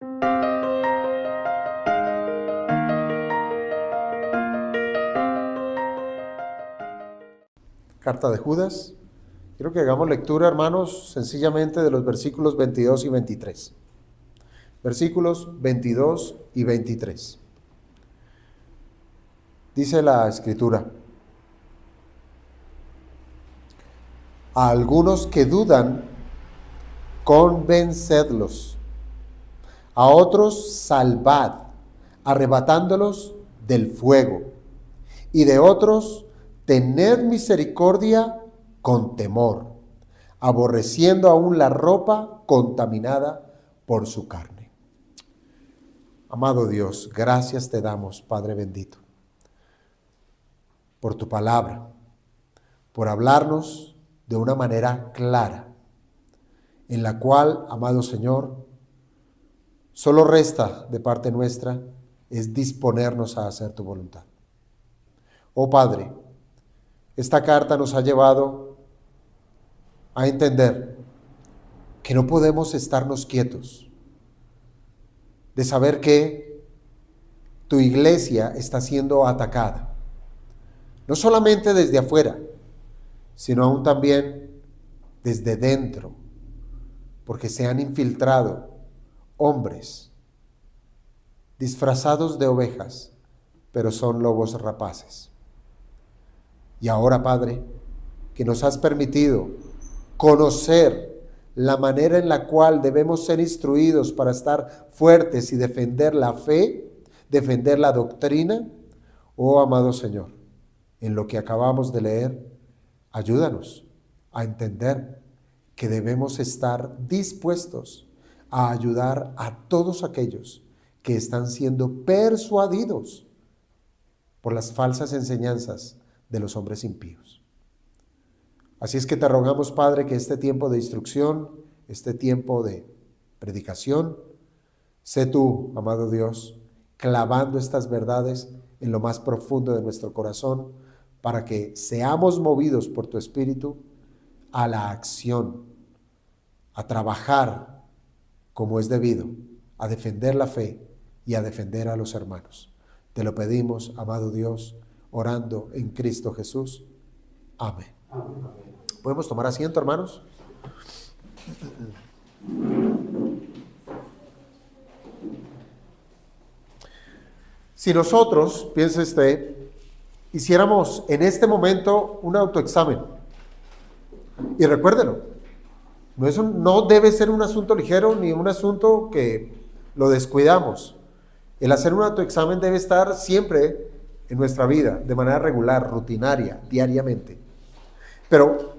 Carta de Judas. Quiero que hagamos lectura, hermanos, sencillamente de los versículos 22 y 23. Versículos 22 y 23. Dice la Escritura: a algunos que dudan, convencedlos; a otros salvad, arrebatándolos del fuego; y de otros tened misericordia con temor, aborreciendo aún la ropa contaminada por su carne. Amado Dios, gracias te damos, Padre bendito, por tu palabra, por hablarnos de una manera clara, en la cual, amado Señor, solo resta de parte nuestra es disponernos a hacer tu voluntad. Oh Padre, esta carta nos ha llevado a entender que no podemos estarnos quietos, de saber que tu iglesia está siendo atacada, no solamente desde afuera, sino aún también desde dentro, porque se han infiltrado hombres disfrazados de ovejas, pero son lobos rapaces. Y ahora, Padre, que nos has permitido conocer la manera en la cual debemos ser instruidos para estar fuertes y defender la fe, defender la doctrina, oh amado Señor, en lo que acabamos de leer, ayúdanos a entender que debemos estar dispuestos a ayudar a todos aquellos que están siendo persuadidos por las falsas enseñanzas de los hombres impíos. Así es que te rogamos, Padre, que este tiempo de instrucción, este tiempo de predicación, sé tú, amado Dios, clavando estas verdades en lo más profundo de nuestro corazón, para que seamos movidos por tu Espíritu a la acción, a trabajar como es debido, a defender la fe y a defender a los hermanos. Te lo pedimos, amado Dios, orando en Cristo Jesús. Amén. ¿Podemos tomar asiento, hermanos? Si nosotros, piense usted, hiciéramos en este momento un autoexamen, y recuérdelo, no debe ser un asunto ligero ni un asunto que lo descuidamos. El hacer un autoexamen debe estar siempre en nuestra vida, de manera regular, rutinaria, diariamente. Pero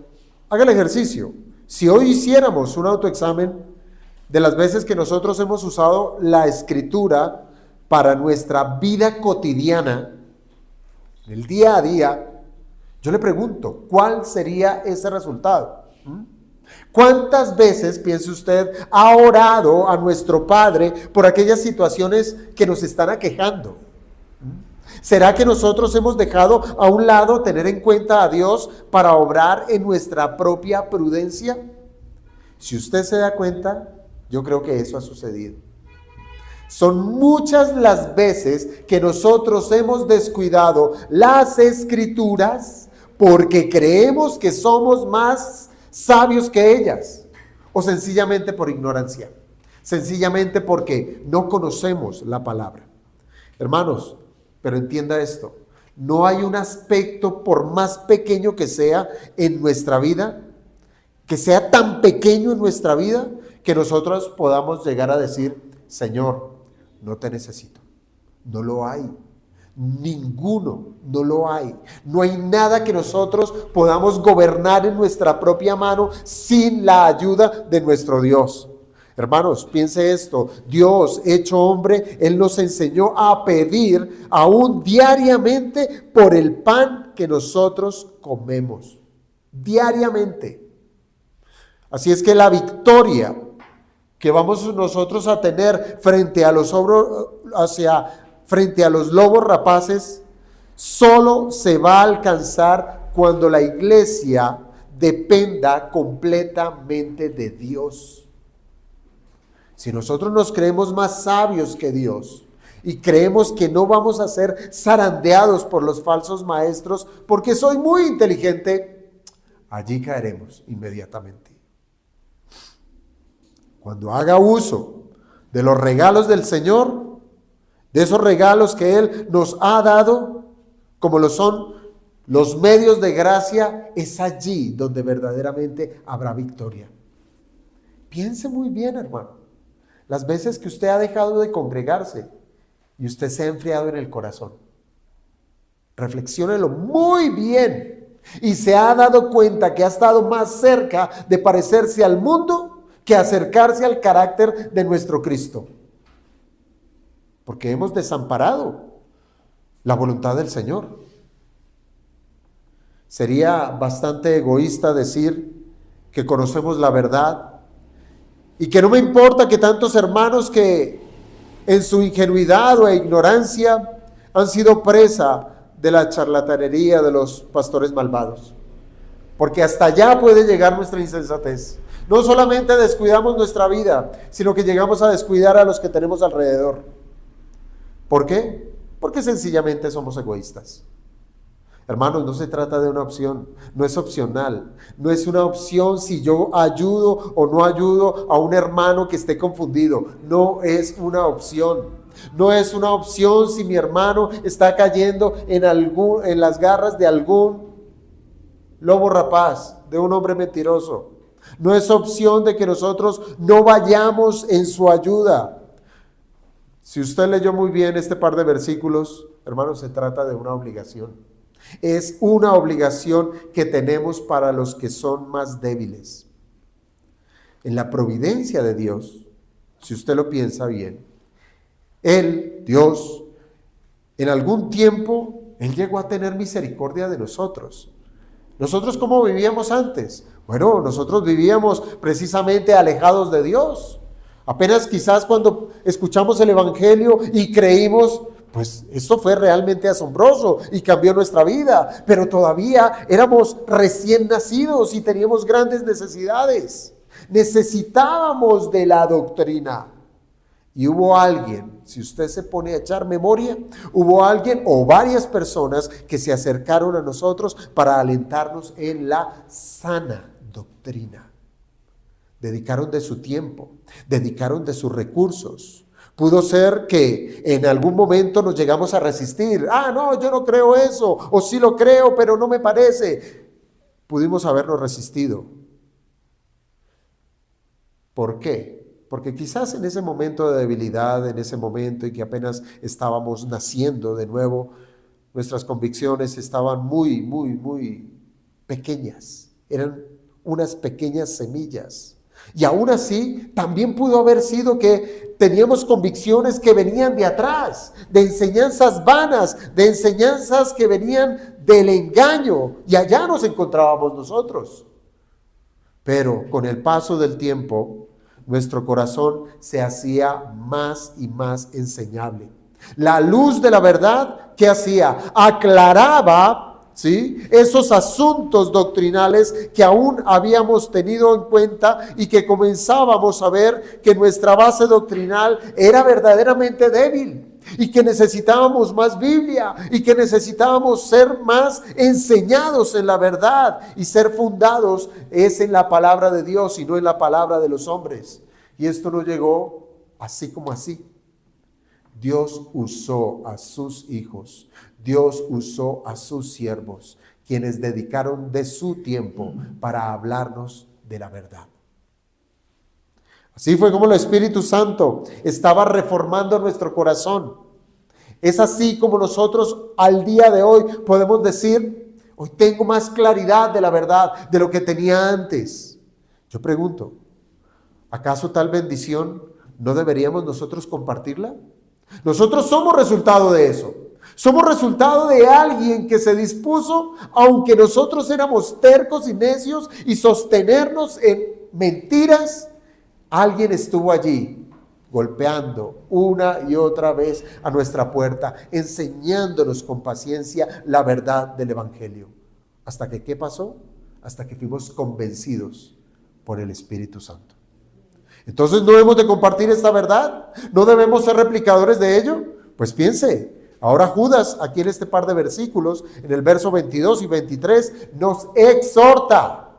haga el ejercicio. Si hoy hiciéramos un autoexamen de las veces que nosotros hemos usado la Escritura para nuestra vida cotidiana, en el día a día, yo le pregunto, ¿cuál sería ese resultado? ¿Cuántas veces, piense usted, ha orado a nuestro Padre por aquellas situaciones que nos están aquejando? ¿Será que nosotros hemos dejado a un lado tener en cuenta a Dios para obrar en nuestra propia prudencia? Si usted se da cuenta, yo creo que eso ha sucedido. Son muchas las veces que nosotros hemos descuidado las Escrituras porque creemos que somos más sabios que ellas, o sencillamente por ignorancia, sencillamente porque no conocemos la palabra. Hermanos, pero entienda esto, no hay un aspecto, por más pequeño que sea en nuestra vida, que sea tan pequeño en nuestra vida, que nosotros podamos llegar a decir, Señor, no te necesito. No lo hay. Ninguno, no lo hay. No hay nada que nosotros podamos gobernar en nuestra propia mano sin la ayuda de nuestro Dios. Hermanos, piense esto, Dios hecho hombre, Él nos enseñó a pedir aún diariamente por el pan que nosotros comemos, diariamente. Así es que la victoria que vamos nosotros a tener frente a los lobos rapaces, solo se va a alcanzar cuando la iglesia dependa completamente de Dios. Si nosotros nos creemos más sabios que Dios y creemos que no vamos a ser zarandeados por los falsos maestros porque soy muy inteligente, allí caeremos inmediatamente. Cuando haga uso de los regalos del Señor, de esos regalos que Él nos ha dado, como lo son los medios de gracia, es allí donde verdaderamente habrá victoria. Piense muy bien, hermano, las veces que usted ha dejado de congregarse y usted se ha enfriado en el corazón. Reflexiónelo muy bien y se ha dado cuenta que ha estado más cerca de parecerse al mundo que acercarse al carácter de nuestro Cristo. Porque hemos desamparado la voluntad del Señor. Sería bastante egoísta decir que conocemos la verdad y que no me importa que tantos hermanos que en su ingenuidad o ignorancia han sido presa de la charlatanería de los pastores malvados. Porque hasta allá puede llegar nuestra insensatez. No solamente descuidamos nuestra vida, sino que llegamos a descuidar a los que tenemos alrededor. ¿Por qué? Porque sencillamente somos egoístas. Hermanos, no se trata de una opción, no es opcional, no es una opción si yo ayudo o no ayudo a un hermano que esté confundido, no es una opción, no es una opción si mi hermano está cayendo en las garras de algún lobo rapaz, de un hombre mentiroso, no es opción de que nosotros no vayamos en su ayuda. Si usted leyó muy bien este par de versículos, hermanos, se trata de una obligación. Es una obligación que tenemos para los que son más débiles. En la providencia de Dios, si usted lo piensa bien, Él, Dios, en algún tiempo, Él llegó a tener misericordia de nosotros. ¿Nosotros cómo vivíamos antes? Bueno, nosotros vivíamos precisamente alejados de Dios. Apenas quizás cuando escuchamos el Evangelio y creímos, pues esto fue realmente asombroso y cambió nuestra vida, pero todavía éramos recién nacidos y teníamos grandes necesidades. Necesitábamos de la doctrina. Y hubo alguien, si usted se pone a echar memoria, hubo alguien o varias personas que se acercaron a nosotros para alentarnos en la sana doctrina. Dedicaron de su tiempo, dedicaron de sus recursos. Pudo ser que en algún momento nos llegamos a resistir. No, yo no creo eso, o sí lo creo, pero no me parece. Pudimos habernos resistido. ¿Por qué? Porque quizás en ese momento de debilidad, en ese momento en que apenas estábamos naciendo de nuevo, nuestras convicciones estaban muy, muy, muy pequeñas. Eran unas pequeñas semillas. Y aún así, también pudo haber sido que teníamos convicciones que venían de atrás, de enseñanzas vanas, de enseñanzas que venían del engaño, y allá nos encontrábamos nosotros. Pero con el paso del tiempo, nuestro corazón se hacía más y más enseñable. La luz de la verdad, ¿qué hacía? Aclaraba, ¿sí?, esos asuntos doctrinales que aún habíamos tenido en cuenta y que comenzábamos a ver que nuestra base doctrinal era verdaderamente débil y que necesitábamos más Biblia y que necesitábamos ser más enseñados en la verdad y ser fundados es en la palabra de Dios y no en la palabra de los hombres. Y esto no llegó así como así. Dios usó a sus hijos, Dios usó a sus siervos, quienes dedicaron de su tiempo para hablarnos de la verdad. Así fue como el Espíritu Santo estaba reformando nuestro corazón. Es así como nosotros al día de hoy podemos decir, hoy tengo más claridad de la verdad de lo que tenía antes. Yo pregunto, ¿acaso tal bendición no deberíamos nosotros compartirla? Nosotros somos resultado de eso. Somos resultado de alguien que se dispuso, aunque nosotros éramos tercos y necios y sostenernos en mentiras, alguien estuvo allí golpeando una y otra vez a nuestra puerta, enseñándonos con paciencia la verdad del Evangelio. ¿Hasta que qué pasó? Hasta que fuimos convencidos por el Espíritu Santo. Entonces, ¿no debemos de compartir esta verdad? ¿No debemos ser replicadores de ello? Pues piense, ahora Judas, aquí en este par de versículos, en el verso 22 y 23, nos exhorta.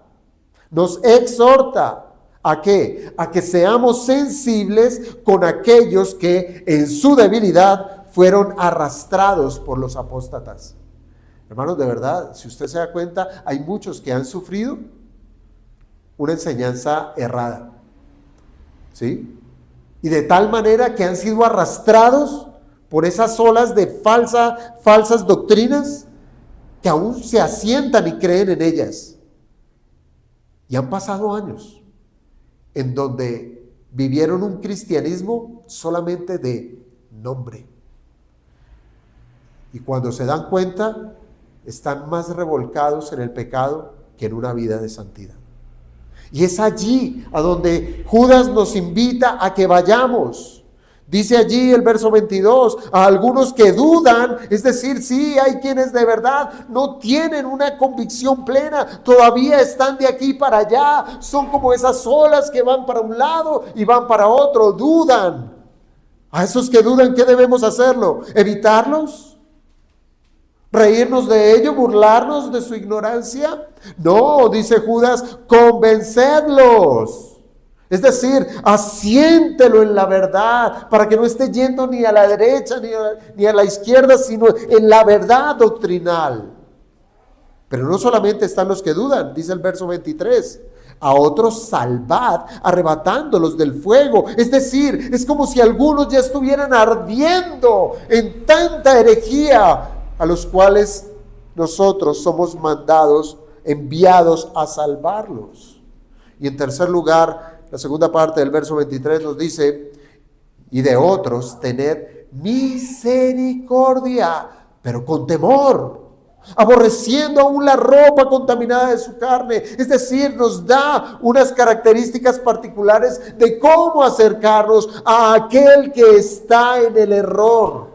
¿A qué? A que seamos sensibles con aquellos que en su debilidad fueron arrastrados por los apóstatas. Hermanos, de verdad, si usted se da cuenta, hay muchos que han sufrido una enseñanza errada. ¿Sí? Y de tal manera que han sido arrastrados por esas olas de falsas doctrinas que aún se asientan y creen en ellas. Y han pasado años en donde vivieron un cristianismo solamente de nombre. Y cuando se dan cuenta, están más revolcados en el pecado que en una vida de santidad. Y es allí a donde Judas nos invita a que vayamos. Dice allí el verso 22, a algunos que dudan, es decir, sí, hay quienes de verdad no tienen una convicción plena, todavía están de aquí para allá, son como esas olas que van para un lado y van para otro, dudan. A esos que dudan, ¿qué debemos hacerlo? ¿Evitarlos? ¿Reírnos de ello? ¿Burlarnos de su ignorancia? No, dice Judas, convencedlos. Es decir, asiéntelo en la verdad, para que no esté yendo ni a la derecha ni a la izquierda, sino en la verdad doctrinal. Pero no solamente están los que dudan, dice el verso 23. A otros salvad, arrebatándolos del fuego. Es decir, es como si algunos ya estuvieran ardiendo en tanta herejía, a los cuales nosotros somos mandados, enviados a salvarlos. Y en tercer lugar, la segunda parte del verso 23 nos dice, y de otros tener misericordia, pero con temor, aborreciendo aún la ropa contaminada de su carne. Es decir, nos da unas características particulares de cómo acercarnos a aquel que está en el error.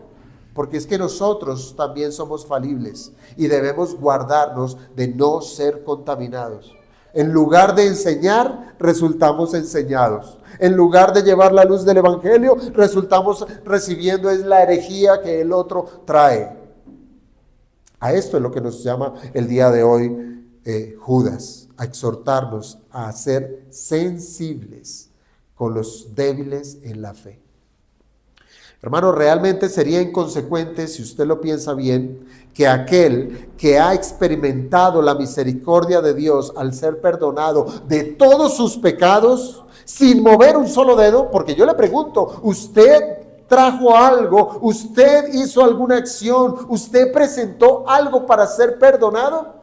Porque es que nosotros también somos falibles y debemos guardarnos de no ser contaminados. En lugar de enseñar, resultamos enseñados. En lugar de llevar la luz del evangelio, resultamos recibiendo es la herejía que el otro trae. A esto es lo que nos llama el día de hoy Judas, a exhortarnos a ser sensibles con los débiles en la fe. Hermano, realmente sería inconsecuente, si usted lo piensa bien, que aquel que ha experimentado la misericordia de Dios al ser perdonado de todos sus pecados, sin mover un solo dedo, porque yo le pregunto, ¿usted trajo algo? ¿Usted hizo alguna acción? ¿Usted presentó algo para ser perdonado?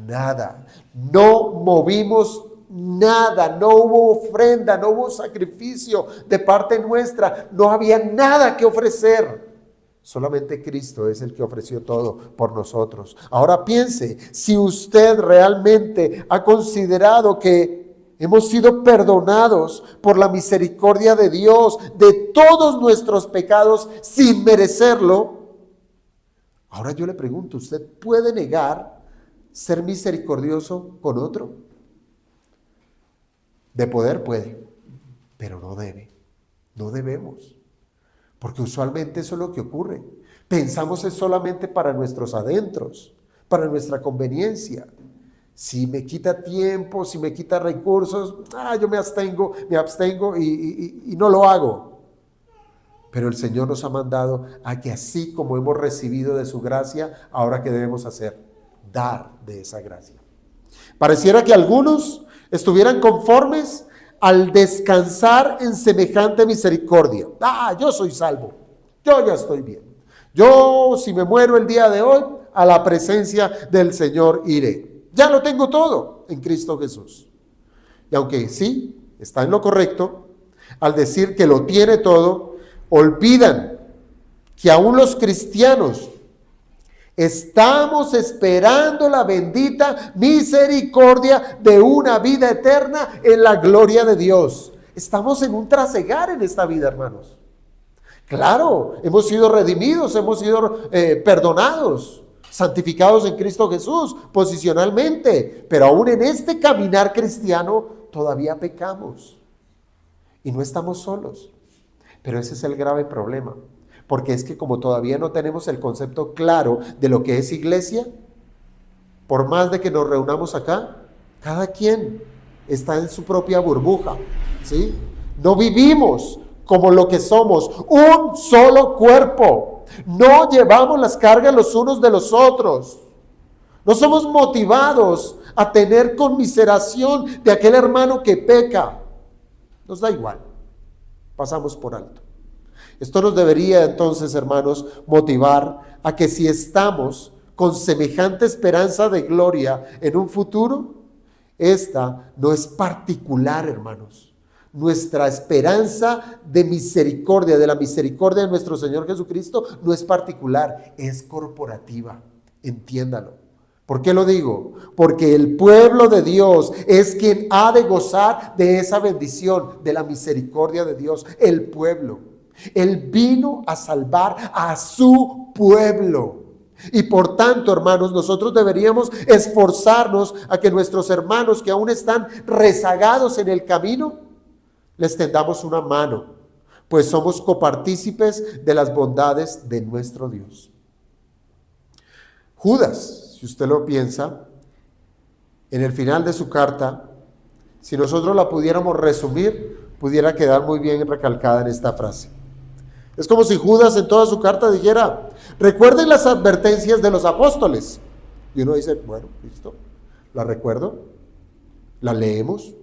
Nada. No movimos nada, no hubo ofrenda, no hubo sacrificio de parte nuestra, no había nada que ofrecer. Solamente Cristo es el que ofreció todo por nosotros. Ahora piense, si usted realmente ha considerado que hemos sido perdonados por la misericordia de Dios de todos nuestros pecados sin merecerlo, ahora yo le pregunto, ¿usted puede negar ser misericordioso con otro? De poder puede, pero no debe, no debemos, porque usualmente eso es lo que ocurre. Pensamos es solamente para nuestros adentros, para nuestra conveniencia. Si me quita tiempo, si me quita recursos, yo me abstengo y no lo hago. Pero el Señor nos ha mandado a que así como hemos recibido de su gracia, ahora ¿qué debemos hacer? Dar de esa gracia. Pareciera que algunos estuvieran conformes al descansar en semejante misericordia. Yo soy salvo, yo ya estoy bien. Yo, si me muero el día de hoy, a la presencia del Señor iré. Ya lo tengo todo en Cristo Jesús. Y aunque sí, está en lo correcto, al decir que lo tiene todo, olvidan que aún los cristianos estamos esperando la bendita misericordia de una vida eterna en la gloria de Dios. Estamos en un trasegar en esta vida, hermanos. Claro, hemos sido redimidos, hemos sido perdonados, santificados en Cristo Jesús, posicionalmente, pero aún en este caminar cristiano todavía pecamos. Y no estamos solos. Pero ese es el grave problema. Porque es que como todavía no tenemos el concepto claro de lo que es iglesia, por más de que nos reunamos acá, cada quien está en su propia burbuja, ¿sí? No vivimos como lo que somos, un solo cuerpo. No llevamos las cargas los unos de los otros. No somos motivados a tener conmiseración de aquel hermano que peca. Nos da igual, pasamos por alto. Esto nos debería entonces, hermanos, motivar a que si estamos con semejante esperanza de gloria en un futuro, esta no es particular, hermanos. Nuestra esperanza de misericordia, de la misericordia de nuestro Señor Jesucristo, no es particular, es corporativa. Entiéndalo. ¿Por qué lo digo? Porque el pueblo de Dios es quien ha de gozar de esa bendición, de la misericordia de Dios, el pueblo. Él vino a salvar a su pueblo. Y por tanto, hermanos, nosotros deberíamos esforzarnos a que nuestros hermanos que aún están rezagados en el camino, les tendamos una mano, pues somos copartícipes de las bondades de nuestro Dios. Judas, si usted lo piensa, en el final de su carta, si nosotros la pudiéramos resumir, pudiera quedar muy bien recalcada en esta frase. Es como si Judas en toda su carta dijera: recuerden las advertencias de los apóstoles. Y uno dice: bueno, listo, la recuerdo, la leemos,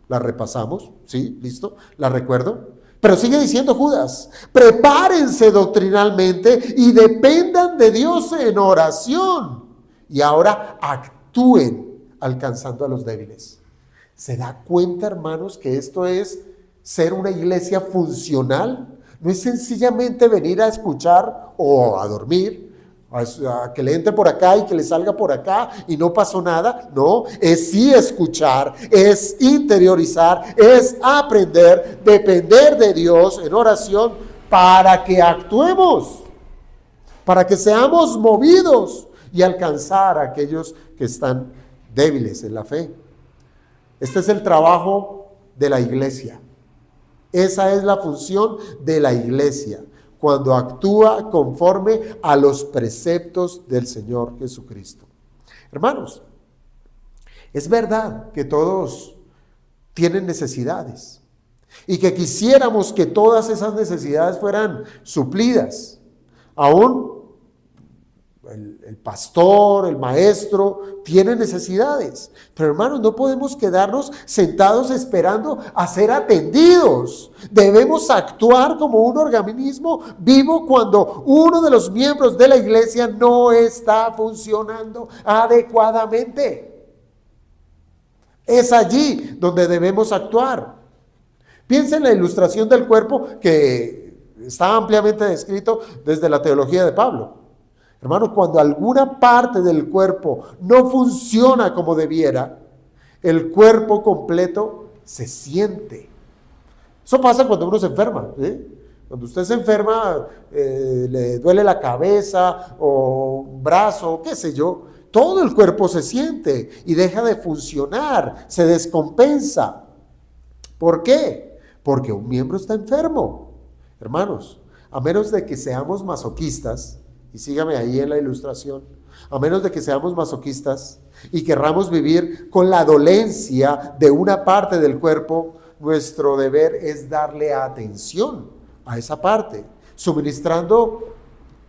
la repasamos, sí, listo, la recuerdo. Pero sigue diciendo Judas: prepárense doctrinalmente y dependan de Dios en oración. Y ahora actúen alcanzando a los débiles. ¿Se da cuenta, hermanos, que esto es ser una iglesia funcional? No es sencillamente venir a escuchar o a dormir, a que le entre por acá y que le salga por acá y no pasó nada. No, es sí escuchar, es interiorizar, es aprender, depender de Dios en oración para que actuemos, para que seamos movidos y alcanzar a aquellos que están débiles en la fe. Este es el trabajo de la iglesia. Esa es la función de la iglesia, cuando actúa conforme a los preceptos del Señor Jesucristo. Hermanos, es verdad que todos tienen necesidades y que quisiéramos que todas esas necesidades fueran suplidas. Aún el pastor, el maestro, tiene necesidades. Pero hermanos, no podemos quedarnos sentados esperando a ser atendidos. Debemos actuar como un organismo vivo cuando uno de los miembros de la iglesia no está funcionando adecuadamente. Es allí donde debemos actuar. Piensa en la ilustración del cuerpo que está ampliamente descrito desde la teología de Pablo. Hermano, cuando alguna parte del cuerpo no funciona como debiera, el cuerpo completo se siente. Eso pasa cuando uno se enferma, ¿sí? Cuando usted se enferma, le duele la cabeza o un brazo, qué sé yo, todo el cuerpo se siente y deja de funcionar, se descompensa. ¿Por qué? Porque un miembro está enfermo. Hermanos, a menos de que seamos masoquistas, y sígame ahí en la ilustración, a menos de que seamos masoquistas y querramos vivir con la dolencia de una parte del cuerpo, nuestro deber es darle atención a esa parte, suministrando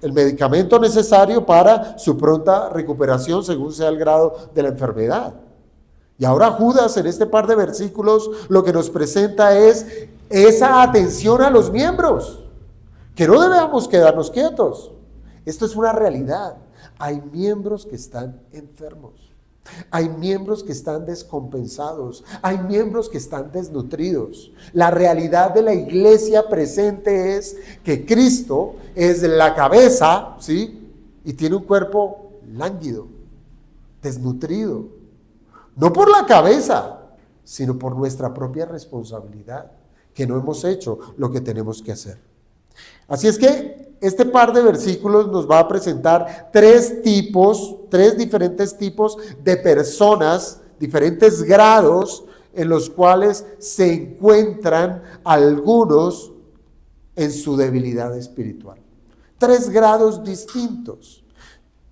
el medicamento necesario para su pronta recuperación según sea el grado de la enfermedad. Y ahora Judas en este par de versículos lo que nos presenta es esa atención a los miembros, que no debemos quedarnos quietos. Esto es una realidad. Hay miembros que están enfermos. Hay miembros que están descompensados. Hay miembros que están desnutridos. La realidad de la iglesia presente es que Cristo es la cabeza, ¿sí? Y tiene un cuerpo lánguido, desnutrido. No por la cabeza, sino por nuestra propia responsabilidad, que no hemos hecho lo que tenemos que hacer. Así es que este par de versículos nos va a presentar tres diferentes tipos de personas, diferentes grados en los cuales se encuentran algunos en su debilidad espiritual. 3 grados distintos.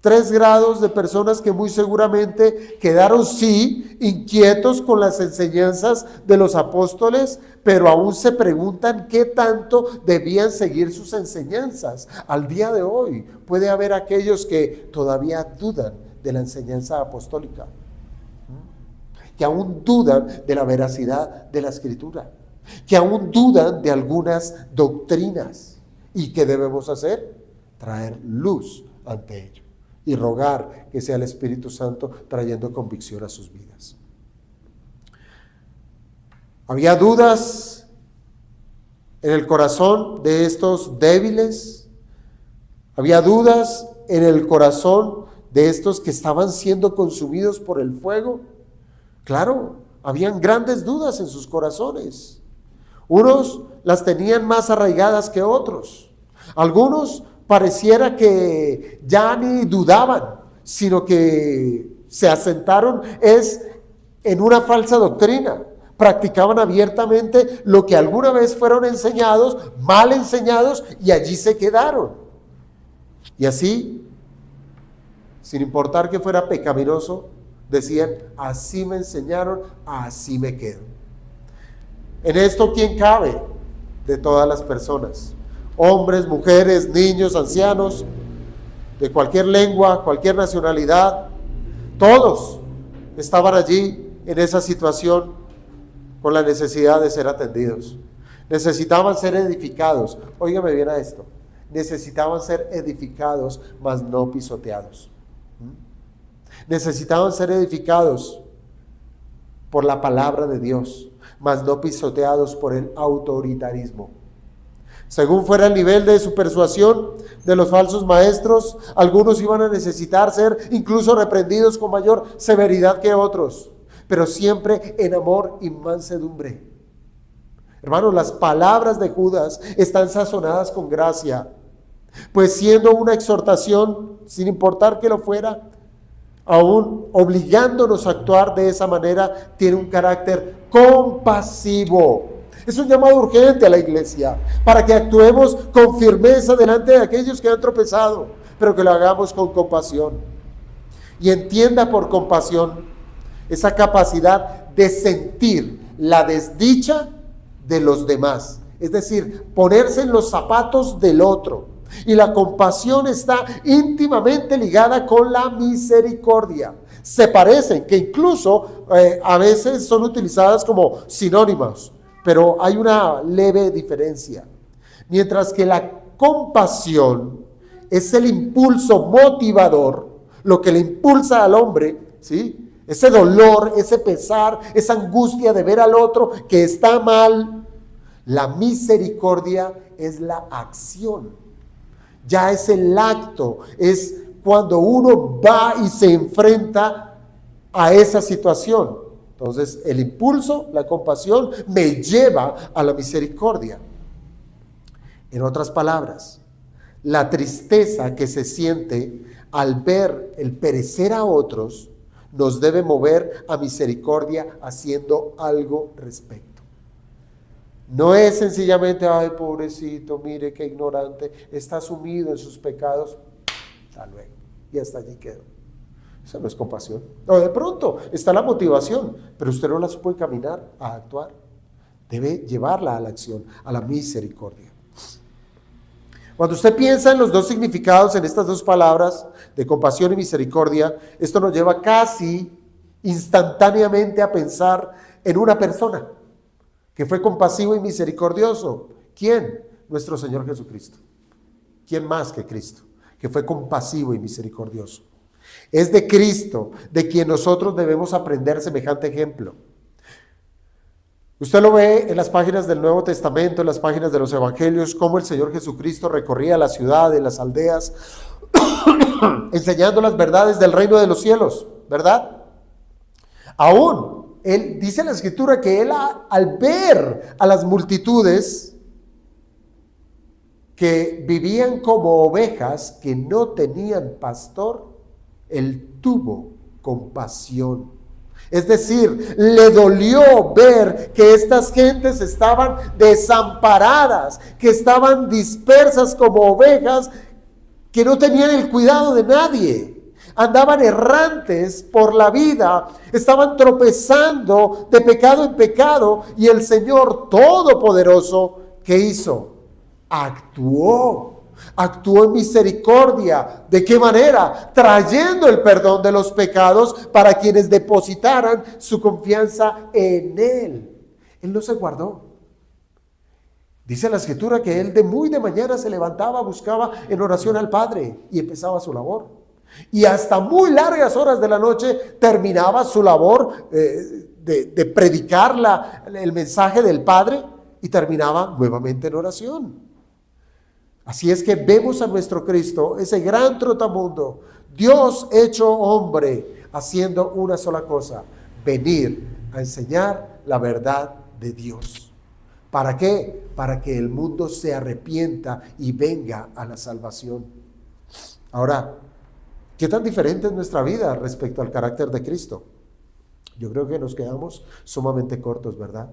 3 grados de personas que muy seguramente quedaron, sí, inquietos con las enseñanzas de los apóstoles, pero aún se preguntan qué tanto debían seguir sus enseñanzas. Al día de hoy puede haber aquellos que todavía dudan de la enseñanza apostólica, que aún dudan de la veracidad de la Escritura, que aún dudan de algunas doctrinas. ¿Y qué debemos hacer? Traer luz ante ello y rogar que sea el Espíritu Santo trayendo convicción a sus vidas. Había dudas en el corazón de estos débiles, había dudas en el corazón de estos que estaban siendo consumidos por el fuego. Claro, habían grandes dudas en sus corazones. Unos las tenían más arraigadas que otros. Algunos pareciera que ya ni dudaban, sino que se asentaron en una falsa doctrina. Practicaban abiertamente lo que alguna vez fueron enseñados, mal enseñados, y allí se quedaron. Y así, sin importar que fuera pecaminoso, decían: así me enseñaron, así me quedo. En esto, ¿quién cabe? De todas las personas. Hombres, mujeres, niños, ancianos, de cualquier lengua, cualquier nacionalidad, todos estaban allí en esa situación con la necesidad de ser atendidos. Necesitaban ser edificados. Óigame bien a esto. Necesitaban ser edificados, mas no pisoteados. Necesitaban ser edificados por la palabra de Dios, mas no pisoteados por el autoritarismo. Según fuera el nivel de su persuasión de los falsos maestros, algunos iban a necesitar ser incluso reprendidos con mayor severidad que otros, pero siempre en amor y mansedumbre. Hermanos, las palabras de Judas están sazonadas con gracia, pues siendo una exhortación, sin importar que lo fuera, aún obligándonos a actuar de esa manera, tiene un carácter compasivo. Es un llamado urgente a la iglesia para que actuemos con firmeza delante de aquellos que han tropezado, pero que lo hagamos con compasión. Y entienda por compasión esa capacidad de sentir la desdicha de los demás, es decir, ponerse en los zapatos del otro. Y la compasión está íntimamente ligada con la misericordia. Se parecen, que incluso a veces son utilizadas como sinónimos, pero hay una leve diferencia. Mientras que la compasión es el impulso motivador, lo que le impulsa al hombre, ¿sí? Ese dolor, ese pesar, esa angustia de ver al otro que está mal. La misericordia es la acción. Ya es el acto, es cuando uno va y se enfrenta a esa situación. Entonces, el impulso, la compasión, me lleva a la misericordia. En otras palabras, la tristeza que se siente al ver el perecer a otros nos debe mover a misericordia haciendo algo respecto. No es sencillamente: ay, pobrecito, mire qué ignorante, está sumido en sus pecados, hasta luego, y hasta allí quedó. Eso no es compasión. No, de pronto está la motivación, pero usted no la supo encaminar a actuar. Debe llevarla a la acción, a la misericordia. Cuando usted piensa en los dos significados, en estas dos palabras de compasión y misericordia, esto nos lleva casi instantáneamente a pensar en una persona que fue compasivo y misericordioso. ¿Quién? Nuestro Señor Jesucristo. ¿Quién más que Cristo? Que fue compasivo y misericordioso. Es de Cristo de quien nosotros debemos aprender semejante ejemplo. Usted lo ve en las páginas del Nuevo Testamento, en las páginas de los Evangelios, cómo el Señor Jesucristo recorría las ciudades, las aldeas, enseñando las verdades del reino de los cielos, ¿verdad? Aún, él dice en la Escritura que él al ver a las multitudes que vivían como ovejas que no tenían pastor, él tuvo compasión. Es decir, le dolió ver que estas gentes estaban desamparadas, que estaban dispersas como ovejas, que no tenían el cuidado de nadie. Andaban errantes por la vida, estaban tropezando de pecado en pecado, y el Señor Todopoderoso, ¿qué hizo? Actuó en misericordia. ¿De qué manera? Trayendo el perdón de los pecados para quienes depositaran su confianza en Él. Él no se guardó. Dice la Escritura que Él de muy de mañana se levantaba, buscaba en oración al Padre y empezaba su labor. Y hasta muy largas horas de la noche terminaba su labor de predicar el mensaje del Padre, y terminaba nuevamente en oración. Así es que vemos a nuestro Cristo, ese gran trotamundo, Dios hecho hombre, haciendo una sola cosa: venir a enseñar la verdad de Dios. ¿Para qué? Para que el mundo se arrepienta y venga a la salvación. Ahora, ¿qué tan diferente es nuestra vida respecto al carácter de Cristo? Yo creo que nos quedamos sumamente cortos, ¿verdad?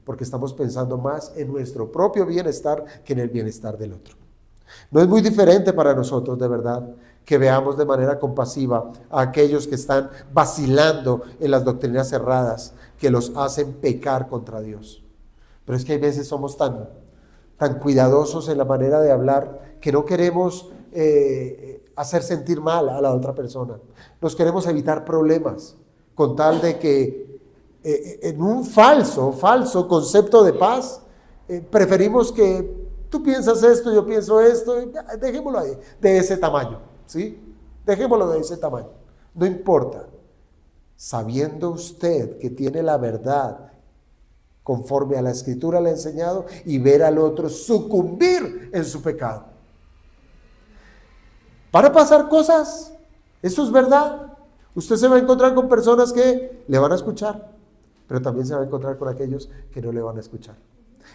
Porque estamos pensando más en nuestro propio bienestar que en el bienestar del otro. No es muy diferente para nosotros, de verdad, que veamos de manera compasiva a aquellos que están vacilando en las doctrinas erradas que los hacen pecar contra Dios. Pero es que hay veces somos tan cuidadosos en la manera de hablar que no queremos hacer sentir mal a la otra persona. Nos queremos evitar problemas con tal de que en un falso concepto de paz preferimos que tú piensas esto, yo pienso esto, dejémoslo ahí, de ese tamaño, ¿sí? Dejémoslo de ese tamaño, no importa. Sabiendo usted que tiene la verdad conforme a la Escritura le ha enseñado, y ver al otro sucumbir en su pecado. Van a pasar cosas, eso es verdad. Usted se va a encontrar con personas que le van a escuchar, pero también se va a encontrar con aquellos que no le van a escuchar,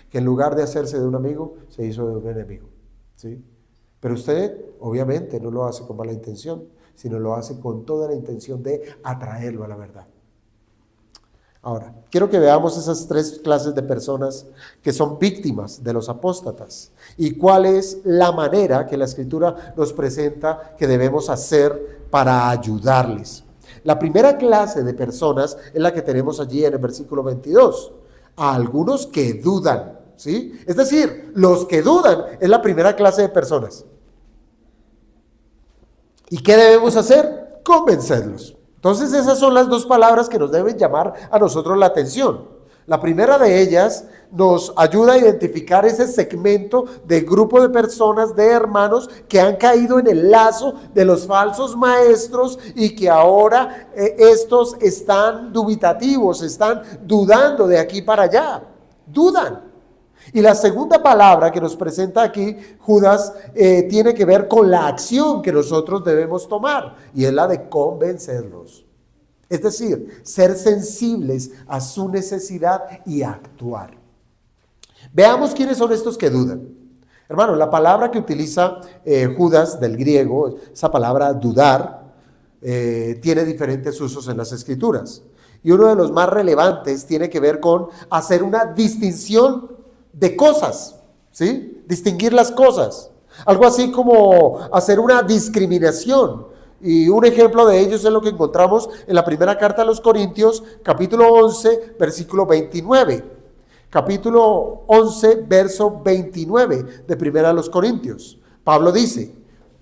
que en lugar de hacerse de un amigo, se hizo de un enemigo, ¿sí? Pero usted, obviamente, no lo hace con mala intención, sino lo hace con toda la intención de atraerlo a la verdad. Ahora, quiero que veamos esas tres clases de personas que son víctimas de los apóstatas y cuál es la manera que la Escritura nos presenta que debemos hacer para ayudarles. La primera clase de personas es la que tenemos allí en el versículo 22. A algunos que dudan, ¿sí? Es decir, los que dudan es la primera clase de personas. ¿Y qué debemos hacer? Convencerlos. Entonces esas son las dos palabras que nos deben llamar a nosotros la atención. La primera de ellas nos ayuda a identificar ese segmento de grupo de personas, de hermanos que han caído en el lazo de los falsos maestros y que ahora estos están dubitativos, están dudando de aquí para allá, dudan. Y la segunda palabra que nos presenta aquí Judas tiene que ver con la acción que nosotros debemos tomar, y es la de convencerlos. Es decir, ser sensibles a su necesidad y actuar. Veamos quiénes son estos que dudan. Hermano, la palabra que utiliza Judas del griego, esa palabra dudar, tiene diferentes usos en las Escrituras. Y uno de los más relevantes tiene que ver con hacer una distinción de cosas, ¿sí? Distinguir las cosas. Algo así como hacer una discriminación. Y un ejemplo de ello es lo que encontramos en la primera carta a los Corintios, capítulo 11, versículo 29. Capítulo 11, verso 29 de primera a los Corintios. Pablo dice: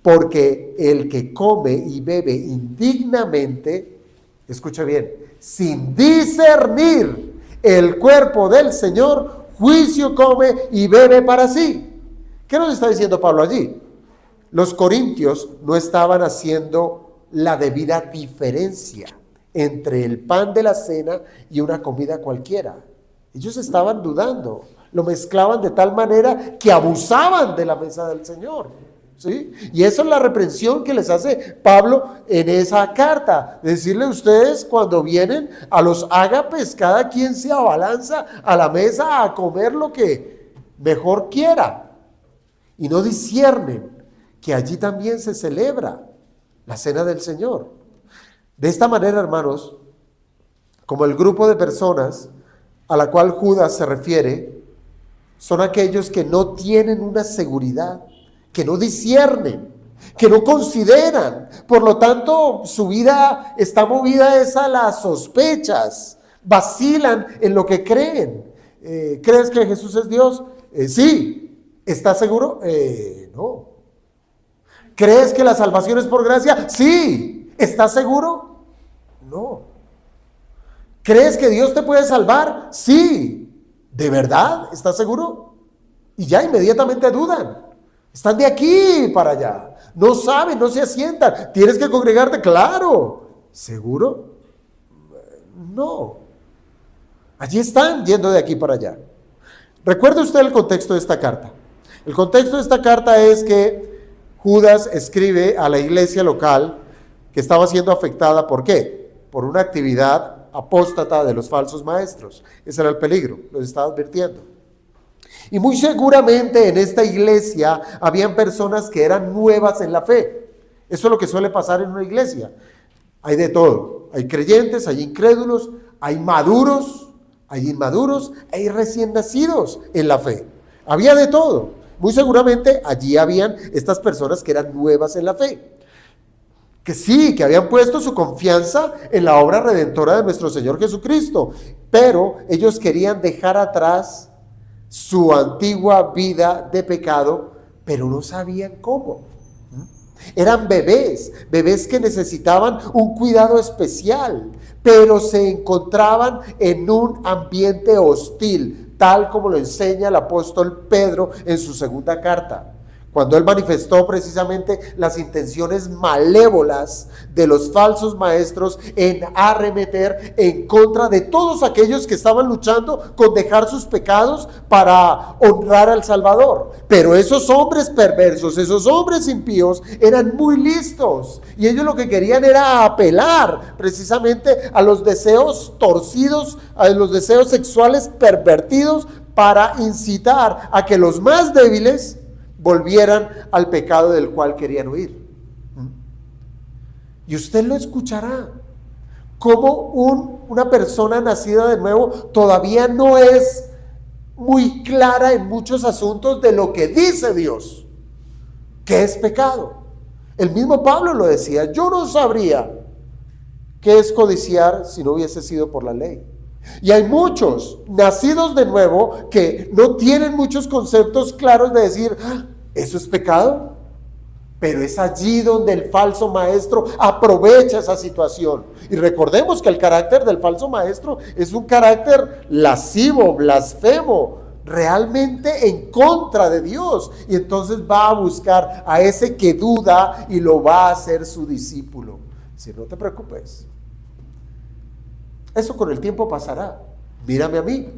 porque el que come y bebe indignamente, escucha bien, sin discernir el cuerpo del Señor, juicio come y bebe para sí. ¿Qué nos está diciendo Pablo allí? Los corintios no estaban haciendo la debida diferencia entre el pan de la cena y una comida cualquiera. Ellos estaban dudando, lo mezclaban de tal manera que abusaban de la mesa del Señor, ¿sí? Y eso es la reprensión que les hace Pablo en esa carta. Decirle a ustedes, cuando vienen a los ágapes, cada quien se abalanza a la mesa a comer lo que mejor quiera, y no disciernen que allí también se celebra la cena del Señor. De esta manera, hermanos, como el grupo de personas a la cual Judas se refiere, son aquellos que no tienen una seguridad, que no disciernen, que no consideran. Por lo tanto, su vida está movida a las sospechas, vacilan en lo que creen. ¿Crees que Jesús es Dios? Sí. ¿Estás seguro? No. ¿Crees que la salvación es por gracia? Sí. ¿Estás seguro? No. ¿Crees que Dios te puede salvar? Sí. ¿De verdad? ¿Estás seguro? Y ya inmediatamente dudan. Están de aquí para allá. No saben, no se asientan. ¿Tienes que congregarte? Claro. ¿Seguro? No. Allí están yendo de aquí para allá. Recuerde usted el contexto de esta carta. El contexto de esta carta es que Judas escribe a la iglesia local que estaba siendo afectada. ¿Por qué? Por una actividad apóstata de los falsos maestros. Ese era el peligro, los estaba advirtiendo. Y muy seguramente en esta iglesia habían personas que eran nuevas en la fe. Eso es lo que suele pasar en una iglesia. Hay de todo. Hay creyentes, hay incrédulos, hay maduros, hay inmaduros, hay recién nacidos en la fe. Había de todo. Muy seguramente allí habían estas personas que eran nuevas en la fe. Que sí, que habían puesto su confianza en la obra redentora de nuestro Señor Jesucristo, pero ellos querían dejar atrás su antigua vida de pecado, pero no sabían cómo. Eran bebés que necesitaban un cuidado especial, pero se encontraban en un ambiente hostil, tal como lo enseña el apóstol Pedro en su segunda carta. Cuando él manifestó precisamente las intenciones malévolas de los falsos maestros en arremeter en contra de todos aquellos que estaban luchando con dejar sus pecados para honrar al Salvador. Pero esos hombres perversos, esos hombres impíos eran muy listos y ellos lo que querían era apelar precisamente a los deseos torcidos, a los deseos sexuales pervertidos para incitar a que los más débiles volvieran al pecado del cual querían huir. Y usted lo escuchará, como una persona nacida de nuevo todavía no es muy clara en muchos asuntos de lo que dice Dios, que es pecado. El mismo Pablo lo decía: yo no sabría qué es codiciar si no hubiese sido por la ley. Y hay muchos nacidos de nuevo que no tienen muchos conceptos claros de decir: ¿eso es pecado? Pero es allí donde el falso maestro aprovecha esa situación. Y recordemos que el carácter del falso maestro es un carácter lascivo, blasfemo, realmente en contra de Dios. Y entonces va a buscar a ese que duda y lo va a hacer su discípulo. Si no te preocupes, eso con el tiempo pasará. Mírame a mí,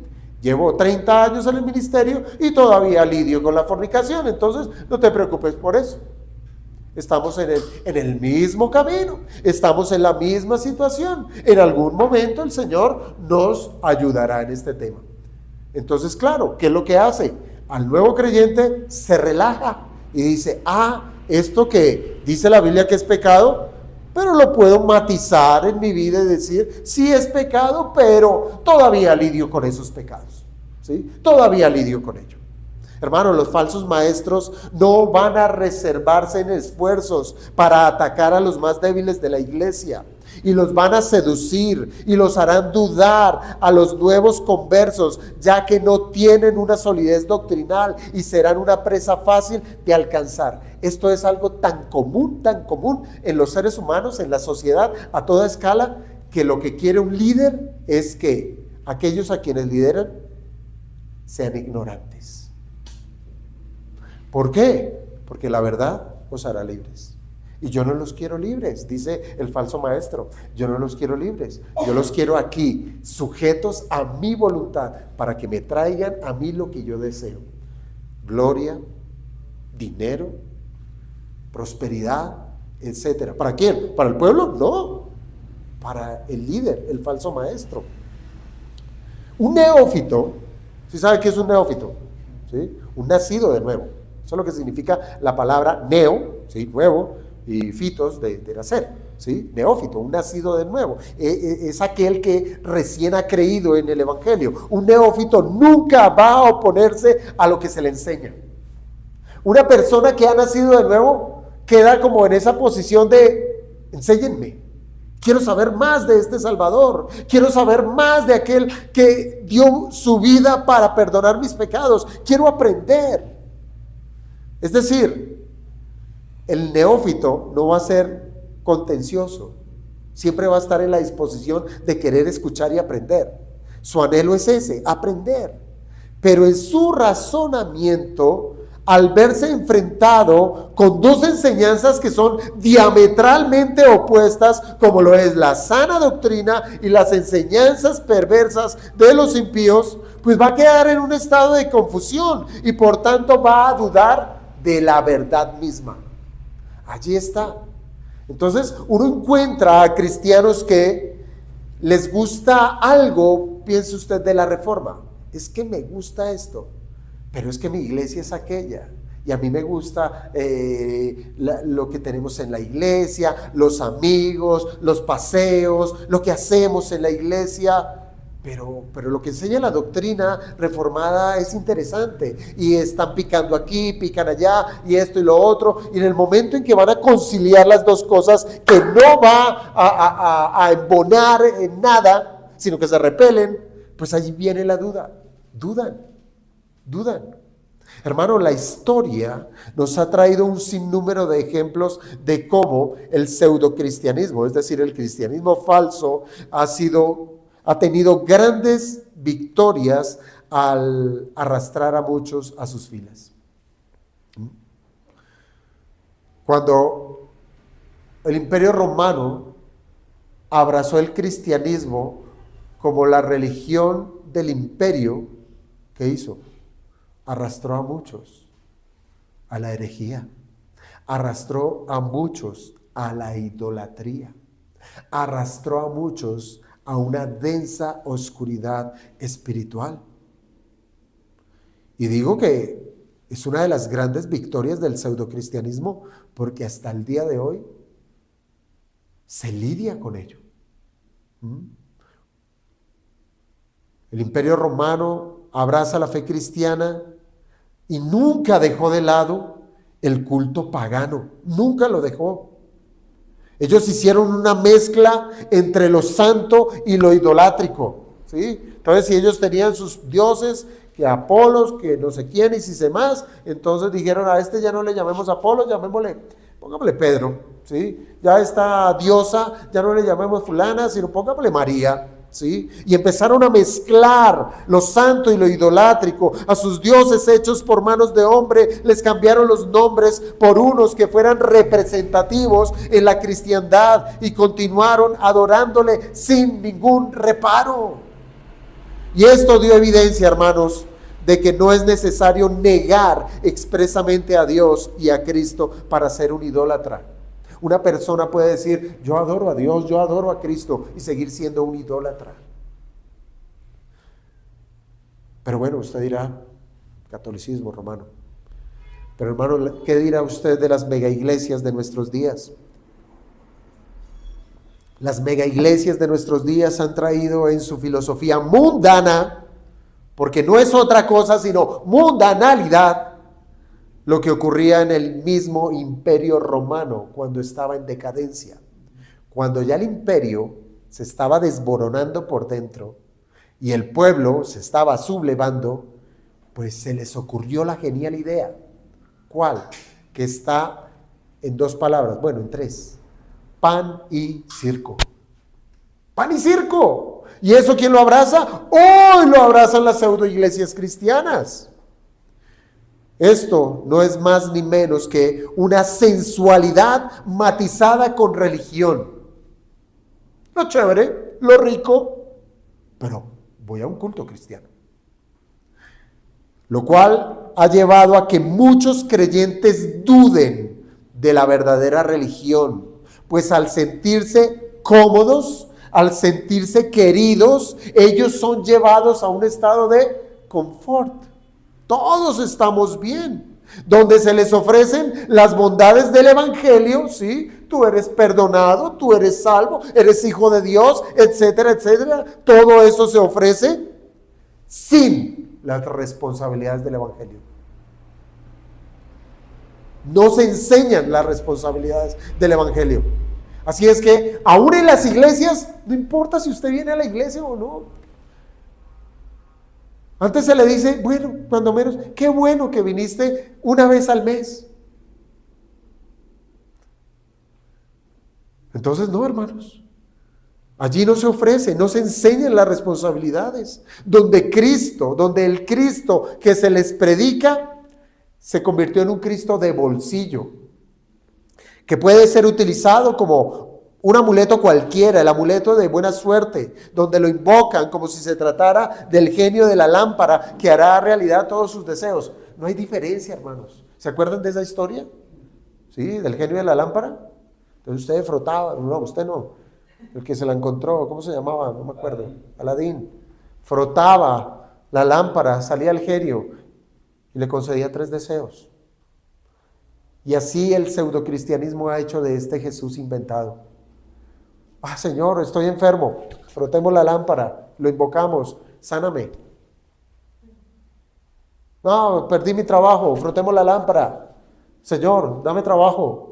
llevo 30 años en el ministerio y todavía lidio con la fornicación, entonces no te preocupes por eso. Estamos en el mismo camino, estamos en la misma situación. En algún momento el Señor nos ayudará en este tema. Entonces, claro, ¿qué es lo que hace? Al nuevo creyente se relaja y dice: esto que dice la Biblia que es pecado, pero lo puedo matizar en mi vida y decir: sí es pecado, pero todavía lidio con esos pecados, ¿sí? Todavía lidio con ello. Hermanos, los falsos maestros no van a reservarse en esfuerzos para atacar a los más débiles de la iglesia, y los van a seducir y los harán dudar a los nuevos conversos, ya que no tienen una solidez doctrinal y serán una presa fácil de alcanzar. Esto es algo tan común en los seres humanos, en la sociedad a toda escala, que lo que quiere un líder es que aquellos a quienes lideran sean ignorantes. ¿Por qué? Porque la verdad os hará libres. Y yo no los quiero libres, dice el falso maestro. Yo no los quiero libres. Yo los quiero aquí, sujetos a mi voluntad, para que me traigan a mí lo que yo deseo. Gloria, dinero, prosperidad, etcétera. ¿Para quién? ¿Para el pueblo? No. Para el líder, el falso maestro. Un neófito, ¿sí sabe qué es un neófito? ¿Sí? Un nacido de nuevo. Eso es lo que significa la palabra neo, ¿sí? Nuevo, y fitos, de nacer. ¿sí? Neófito, un nacido de nuevo. Es aquel que recién ha creído en el Evangelio. Un neófito nunca va a oponerse a lo que se le enseña. Una persona que ha nacido de nuevo queda como en esa posición de, enséñenme. Quiero saber más de este Salvador. Quiero saber más de aquel que dio su vida para perdonar mis pecados. Quiero aprender. Es decir, el neófito no va a ser contencioso. Siempre va a estar en la disposición de querer escuchar y aprender. Su anhelo es ese, aprender. Pero en su razonamiento, al verse enfrentado con dos enseñanzas que son diametralmente opuestas, como lo es la sana doctrina y las enseñanzas perversas de los impíos, pues va a quedar en un estado de confusión y por tanto va a dudar de la verdad misma. Allí está. Entonces uno encuentra a cristianos que les gusta algo, piense usted, de la Reforma. Es que me gusta esto, pero es que mi iglesia es aquella, y a mí me gusta lo que tenemos en la iglesia, los amigos, los paseos, lo que hacemos en la iglesia, pero lo que enseña la doctrina reformada es interesante, y están picando aquí, pican allá, y esto y lo otro, y en el momento en que van a conciliar las dos cosas, que no va a embonar en nada, sino que se repelen, pues allí viene la duda, dudan. Hermano, la historia nos ha traído un sinnúmero de ejemplos de cómo el pseudocristianismo, es decir, el cristianismo falso, ha tenido grandes victorias al arrastrar a muchos a sus filas. Cuando el Imperio Romano abrazó el cristianismo como la religión del imperio, ¿qué hizo? Arrastró a muchos a la herejía, arrastró a muchos a la idolatría, arrastró a muchos a una densa oscuridad espiritual. Y digo que es una de las grandes victorias del pseudocristianismo, porque hasta el día de hoy se lidia con ello. El Imperio Romano abraza la fe cristiana y nunca dejó de lado el culto pagano, nunca lo dejó. Ellos hicieron una mezcla entre lo santo y lo idolátrico, ¿sí? Entonces, si ellos tenían sus dioses, que Apolos, que no sé quién y si sé más, entonces dijeron, a este ya no le llamemos Apolos, pongámosle Pedro, ¿sí? Ya esta diosa, ya no le llamemos fulana, sino pongámosle María, ¿sí? Y empezaron a mezclar lo santo y lo idolátrico. A sus dioses hechos por manos de hombre les cambiaron los nombres por unos que fueran representativos en la cristiandad, y continuaron adorándole sin ningún reparo. Y esto dio evidencia, hermanos, de que no es necesario negar expresamente a Dios y a Cristo para ser un idólatra. Una persona puede decir, yo adoro a Dios, yo adoro a Cristo, y seguir siendo un idólatra. Pero bueno, usted dirá, catolicismo romano. Pero hermano, ¿qué dirá usted de las megaiglesias de nuestros días? Las megaiglesias de nuestros días han traído en su filosofía mundana, porque no es otra cosa sino mundanalidad, lo que ocurría en el mismo Imperio Romano cuando estaba en decadencia. Cuando ya el imperio se estaba desboronando por dentro y el pueblo se estaba sublevando, pues se les ocurrió la genial idea. ¿Cuál? Que está en dos palabras, bueno, en tres: pan y circo. ¡Pan y circo! ¿Y eso quién lo abraza? ¡Hoy lo abrazan las pseudoiglesias cristianas! Esto no es más ni menos que una sensualidad matizada con religión. Lo chévere, lo rico, pero voy a un culto cristiano. Lo cual ha llevado a que muchos creyentes duden de la verdadera religión, pues al sentirse cómodos, al sentirse queridos, ellos son llevados a un estado de confort. Todos estamos bien, donde se les ofrecen las bondades del evangelio, ¿sí? tú eres perdonado, tú eres salvo, eres hijo de Dios, etcétera, etcétera. Todo eso se ofrece sin las responsabilidades del Evangelio. No se enseñan las responsabilidades del Evangelio. Así es que, aún en las iglesias, no importa si usted viene a la iglesia o no. Antes se le dice, bueno, cuando menos, qué bueno que viniste una vez al mes. Entonces, no, hermanos. Allí no se ofrece, no se enseñan las responsabilidades. Donde el Cristo que se les predica, se convirtió en un Cristo de bolsillo, que puede ser utilizado como un amuleto cualquiera, el amuleto de buena suerte, donde lo invocan como si se tratara del genio de la lámpara que hará realidad todos sus deseos. No hay diferencia, hermanos. ¿Se acuerdan de esa historia? ¿Sí? Del genio de la lámpara. Entonces usted frotaba, no, usted no, el que se la encontró, ¿cómo se llamaba? No me acuerdo, Aladín. Frotaba la lámpara, salía el genio y le concedía 3 deseos. Y así el pseudocristianismo ha hecho de este Jesús inventado. Señor, estoy enfermo, frotemos la lámpara, lo invocamos, sáname. No, perdí mi trabajo, frotemos la lámpara. Señor, dame trabajo.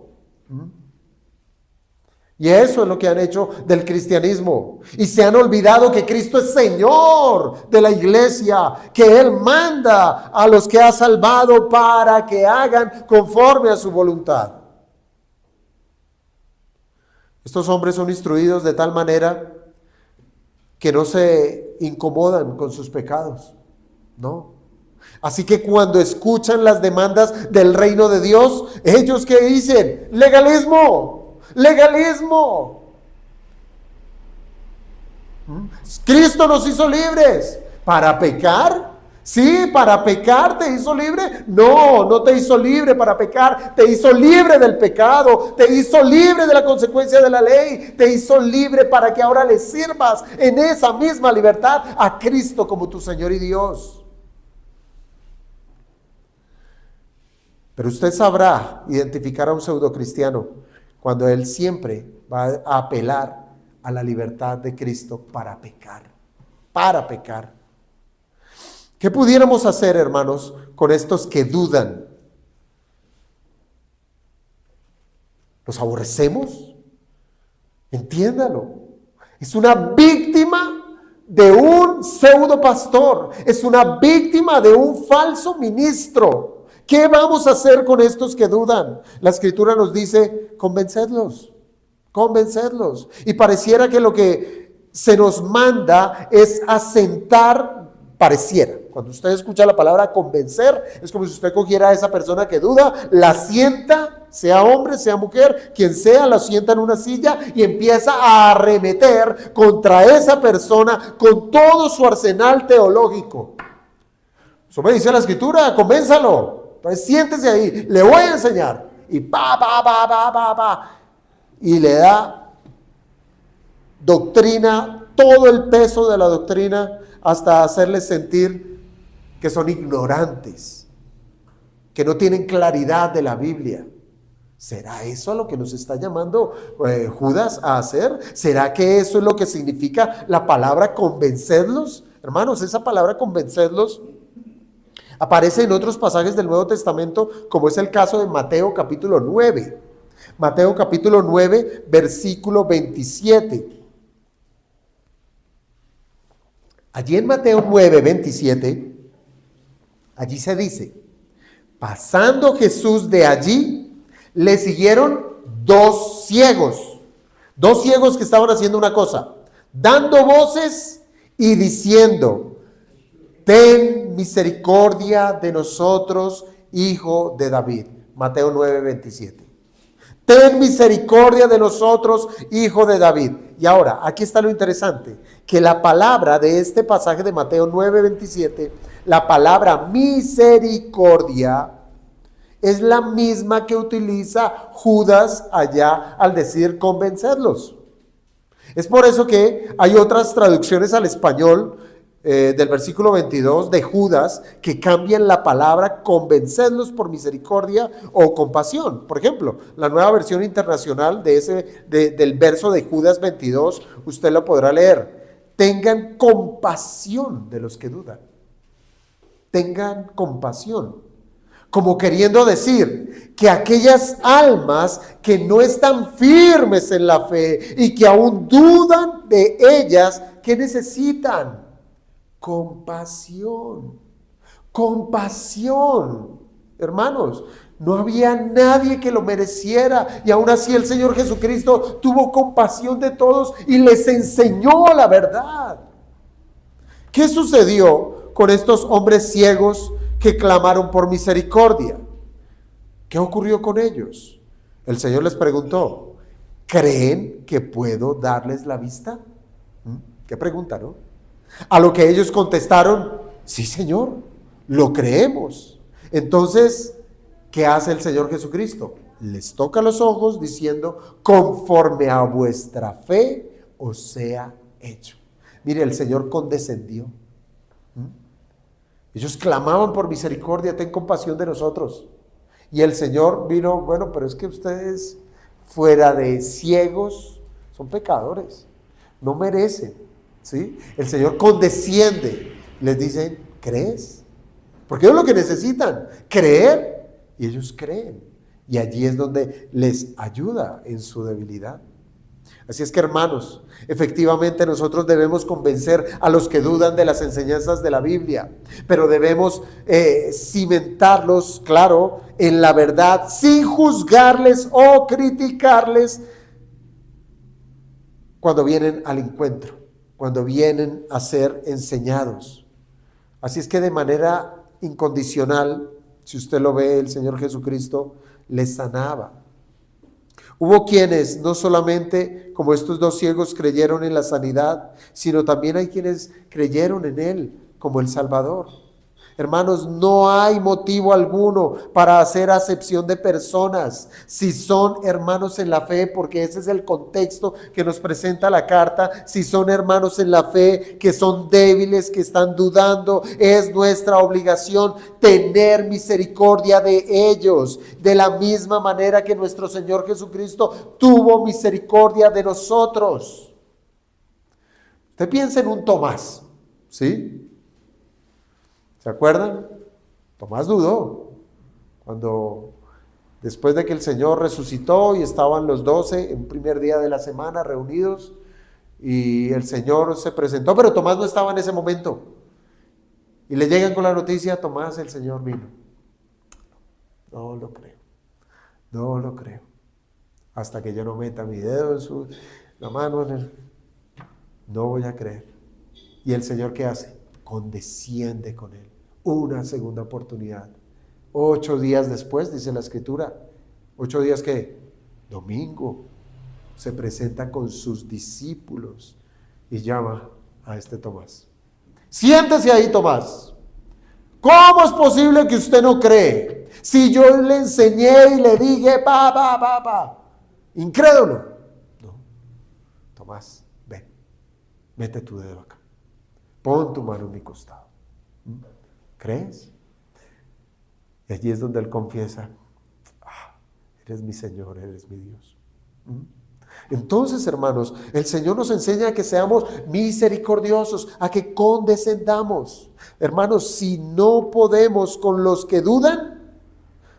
Y eso es lo que han hecho del cristianismo. Y se han olvidado que Cristo es Señor de la iglesia, que Él manda a los que ha salvado para que hagan conforme a su voluntad. Estos hombres son instruidos de tal manera que no se incomodan con sus pecados, ¿no? Así que cuando escuchan las demandas del reino de Dios, ellos ¿qué dicen? Legalismo. Cristo nos hizo libres. ¿Para pecar? Sí, para pecar te hizo libre. No, no te hizo libre para pecar. Te hizo libre del pecado. Te hizo libre de la consecuencia de la ley. Te hizo libre para que ahora le sirvas en esa misma libertad a Cristo como tu Señor y Dios. Pero usted sabrá identificar a un pseudocristiano cuando él siempre va a apelar a la libertad de Cristo para pecar. ¿Qué pudiéramos hacer, hermanos, con estos que dudan? ¿Los aborrecemos? Entiéndalo. Es una víctima de un pseudo pastor. Es una víctima de un falso ministro. ¿Qué vamos a hacer con estos que dudan? La Escritura nos dice, convencedlos. Y pareciera que lo que se nos manda es asentar, pareciera. Cuando usted escucha la palabra convencer, es como si usted cogiera a esa persona que duda, la sienta, sea hombre, sea mujer, quien sea, la sienta en una silla y empieza a arremeter contra esa persona con todo su arsenal teológico. Eso me dice la Escritura, convénzalo. Entonces siéntese ahí, le voy a enseñar. Y y le da doctrina, todo el peso de la doctrina, hasta hacerles sentir que son ignorantes, que no tienen claridad de la Biblia. ¿Será eso a lo que nos está llamando Judas a hacer? ¿Será que eso es lo que significa la palabra convencerlos? Hermanos, esa palabra convencerlos aparece en otros pasajes del Nuevo Testamento, como es el caso de Mateo capítulo 9. Mateo capítulo 9, versículo 27. Allí en Mateo 9, 27, allí se dice, pasando Jesús de allí, le siguieron dos ciegos que estaban haciendo una cosa, dando voces y diciendo, ten misericordia de nosotros, hijo de David. Mateo 9, 27. Ten misericordia de nosotros, hijo de David. Y ahora, aquí está lo interesante, que la palabra de este pasaje de Mateo 9, 27, la palabra misericordia, es la misma que utiliza Judas allá al decir convencerlos. Es por eso que hay otras traducciones al español, del versículo 22 de Judas, que cambian la palabra convencedlos por misericordia o compasión. Por ejemplo, la Nueva Versión Internacional del verso de Judas 22, usted lo podrá leer. Tengan compasión de los que dudan. Tengan compasión. Como queriendo decir que aquellas almas que no están firmes en la fe y que aún dudan de ellas, ¿qué necesitan? Compasión. Compasión. Hermanos, no había nadie que lo mereciera y aún así el Señor Jesucristo tuvo compasión de todos y les enseñó la verdad. ¿Qué sucedió con estos hombres ciegos que clamaron por misericordia? ¿Qué ocurrió con ellos? El Señor les preguntó, ¿creen que puedo darles la vista? ¿Qué pregunta, no? A lo que ellos contestaron, sí, Señor, lo creemos. Entonces, ¿qué hace el Señor Jesucristo? Les toca los ojos diciendo, conforme a vuestra fe os sea hecho. Mire, el Señor condescendió. Ellos clamaban por misericordia, ten compasión de nosotros. Y el Señor vino, bueno, pero es que ustedes fuera de ciegos son pecadores, no merecen, ¿sí? El Señor condesciende, les dice, ¿crees? Porque ellos lo que necesitan, creer, y ellos creen. Y allí es donde les ayuda en su debilidad. Así es que, hermanos, efectivamente nosotros debemos convencer a los que dudan de las enseñanzas de la Biblia, pero debemos cimentarlos, claro, en la verdad, sin juzgarles o criticarles cuando vienen al encuentro, cuando vienen a ser enseñados. Así es que de manera incondicional, si usted lo ve, el Señor Jesucristo les sanaba. Hubo quienes no solamente, como estos dos ciegos, creyeron en la sanidad, sino también hay quienes creyeron en Él como el Salvador. Hermanos, no hay motivo alguno para hacer acepción de personas si son hermanos en la fe, porque ese es el contexto que nos presenta la carta. Si son hermanos en la fe, que son débiles, que están dudando, es nuestra obligación tener misericordia de ellos, de la misma manera que nuestro Señor Jesucristo tuvo misericordia de nosotros. Usted piensa en un Tomás, ¿sí? ¿Se acuerdan? Tomás dudó cuando después de que el Señor resucitó y estaban los 12 en primer día de la semana reunidos y el Señor se presentó, pero Tomás no estaba en ese momento y le llegan con la noticia, Tomás, el Señor vino. No lo creo, no lo creo, hasta que yo no meta mi dedo en la mano no voy a creer. ¿Y el Señor qué hace? Condesciende con él, una segunda oportunidad. 8 días después, dice la Escritura, 8 días que, domingo, se presenta con sus discípulos y llama a este Tomás. Siéntese ahí, Tomás. ¿Cómo es posible que usted no cree? Si yo le enseñé y le dije, incrédulo. No, Tomás, ven, mete tu dedo acá. Pon tu mano en mi costado. ¿Crees? Y allí es donde él confiesa, eres mi Señor, eres mi Dios. Entonces, hermanos, el Señor nos enseña a que seamos misericordiosos, a que condescendamos. Hermanos, si no podemos con los que dudan,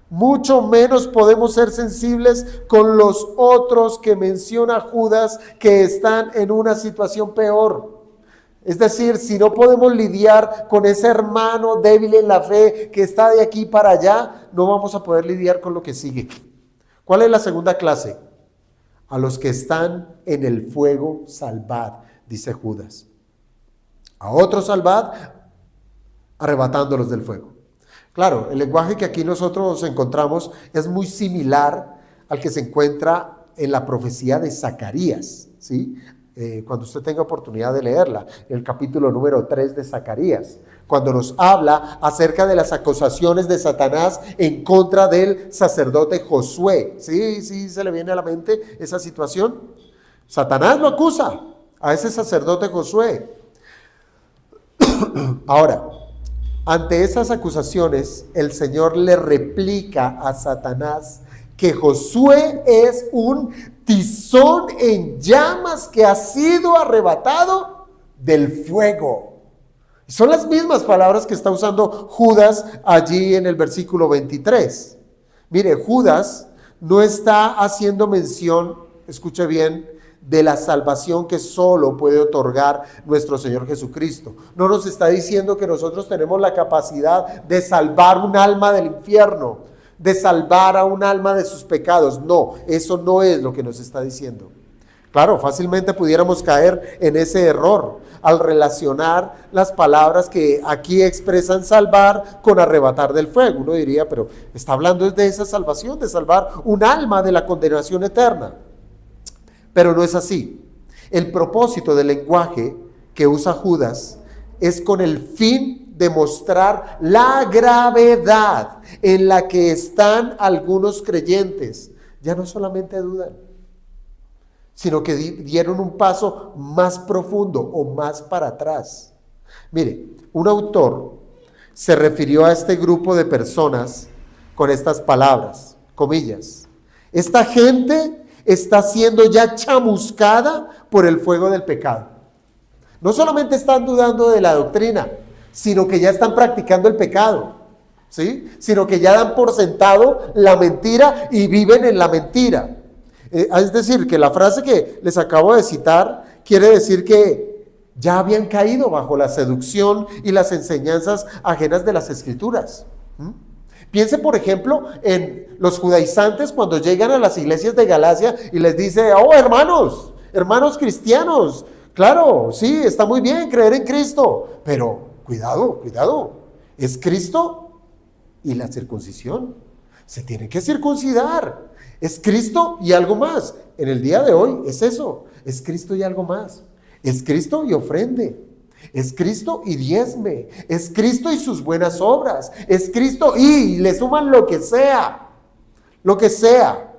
mucho menos podemos ser sensibles con los otros que menciona Judas, que están en una situación peor. Es decir, si no podemos lidiar con ese hermano débil en la fe que está de aquí para allá, no vamos a poder lidiar con lo que sigue. ¿Cuál es la segunda clase? A los que están en el fuego, salvad, dice Judas. A otros salvad, arrebatándolos del fuego. Claro, el lenguaje que aquí nosotros encontramos es muy similar al que se encuentra en la profecía de Zacarías, ¿sí? Cuando usted tenga oportunidad de leerla, el capítulo número 3 de Zacarías, cuando nos habla acerca de las acusaciones de Satanás en contra del sacerdote Josué. ¿Sí se le viene a la mente esa situación? Satanás lo acusa a ese sacerdote Josué. Ahora, ante esas acusaciones, el Señor le replica a Satanás que Josué es un tizón en llamas que ha sido arrebatado del fuego. Son las mismas palabras que está usando Judas allí en el versículo 23. Mire, Judas no está haciendo mención, escuche bien, de la salvación que solo puede otorgar nuestro Señor Jesucristo. No nos está diciendo que nosotros tenemos la capacidad de salvar un alma del infierno, de salvar a un alma de sus pecados. No, eso no es lo que nos está diciendo. Claro, fácilmente pudiéramos caer en ese error al relacionar las palabras que aquí expresan salvar con arrebatar del fuego. Uno diría, pero está hablando de esa salvación, de salvar un alma de la condenación eterna. Pero no es así. El propósito del lenguaje que usa Judas es con el fin de mostrar la gravedad en la que están algunos creyentes. Ya no solamente dudan, sino que dieron un paso más profundo o más para atrás. Mire, un autor se refirió a este grupo de personas con estas palabras, comillas: esta gente está siendo ya chamuscada por el fuego del pecado. No solamente están dudando de la doctrina, sino que ya están practicando el pecado, ¿sí? Sino que ya dan por sentado la mentira y viven en la mentira. Es decir, que la frase que les acabo de citar quiere decir que ya habían caído bajo la seducción y las enseñanzas ajenas de las Escrituras. Piense, por ejemplo, en los judaizantes cuando llegan a las iglesias de Galacia y les dice: oh, hermanos cristianos, claro, sí, está muy bien creer en Cristo, pero cuidado, es Cristo y la circuncisión. Se tiene que circuncidar. Es Cristo y algo más. En el día de hoy es eso, es Cristo y algo más. Es Cristo y ofrende. Es Cristo y diezme. Es Cristo y sus buenas obras. Es Cristo y le suman lo que sea. Lo que sea.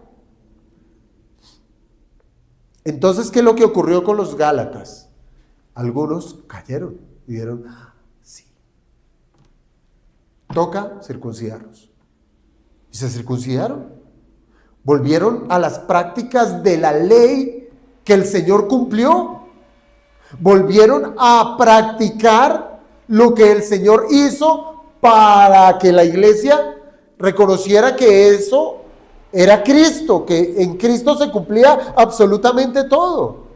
Entonces, ¿qué es lo que ocurrió con los Gálatas? Algunos cayeron y dijeron: sí, toca circuncidarlos. Y se circuncidaron. Volvieron a las prácticas de la ley que el Señor cumplió. Volvieron a practicar lo que el Señor hizo para que la iglesia reconociera que eso era Cristo, que en Cristo se cumplía absolutamente todo.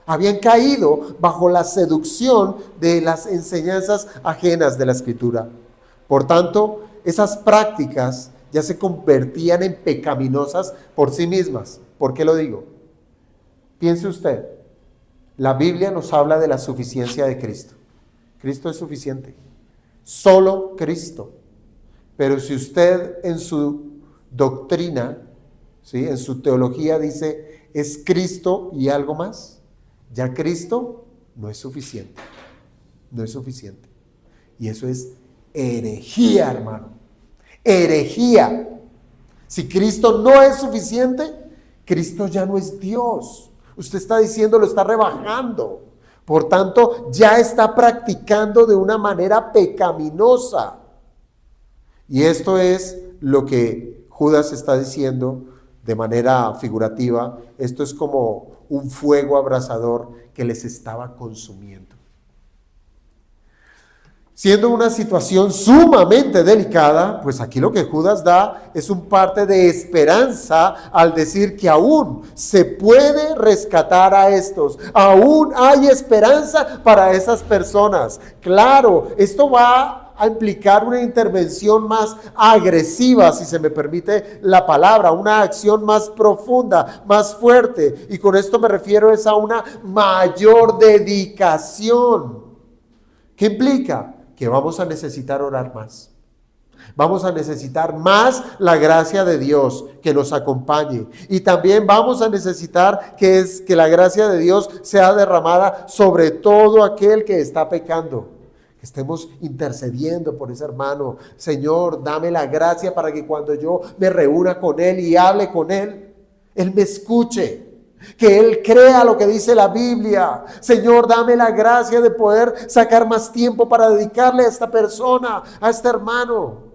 Habían caído bajo la seducción de las enseñanzas ajenas de la Escritura. Por tanto, esas prácticas ya se convertían en pecaminosas por sí mismas. ¿Por qué lo digo? Piense usted, la Biblia nos habla de la suficiencia de Cristo. Cristo es suficiente, solo Cristo. Pero si usted en su doctrina, ¿sí?, en su teología dice es Cristo y algo más, ya Cristo no es suficiente. No es suficiente. Y eso es herejía, hermano. Herejía. Si Cristo no es suficiente, Cristo ya no es Dios. Usted está diciendo, lo está rebajando. Por tanto, ya está practicando de una manera pecaminosa. Y esto es lo que Judas está diciendo de manera figurativa. Esto es como un fuego abrasador que les estaba consumiendo. Siendo una situación sumamente delicada, pues aquí lo que Judas da es un parte de esperanza al decir que aún se puede rescatar a estos. Aún hay esperanza para esas personas. Claro, esto va a implicar una intervención más agresiva, si se me permite la palabra, una acción más profunda, más fuerte. Y con esto me refiero es a una mayor dedicación. ¿Qué implica? Que vamos a necesitar orar más. Vamos a necesitar más la gracia de Dios que nos acompañe. Y también vamos a necesitar que la gracia de Dios sea derramada sobre todo aquel que está pecando. Que estemos intercediendo por ese hermano. Señor, dame la gracia para que cuando yo me reúna con él y hable con él, él me escuche. Que él crea lo que dice la Biblia. Señor, dame la gracia de poder sacar más tiempo para dedicarle a esta persona, a este hermano.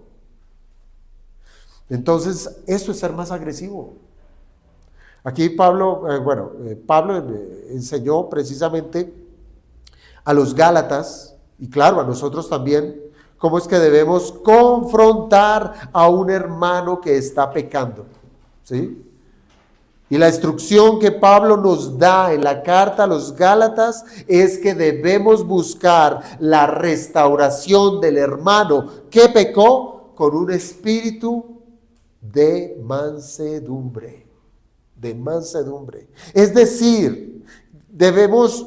Entonces, eso es ser más agresivo. Aquí Pablo enseñó precisamente a los Gálatas, y claro, a nosotros también, cómo es que debemos confrontar a un hermano que está pecando, ¿sí? Y la instrucción que Pablo nos da en la carta a los Gálatas es que debemos buscar la restauración del hermano que pecó con un espíritu de mansedumbre. De mansedumbre. Es decir,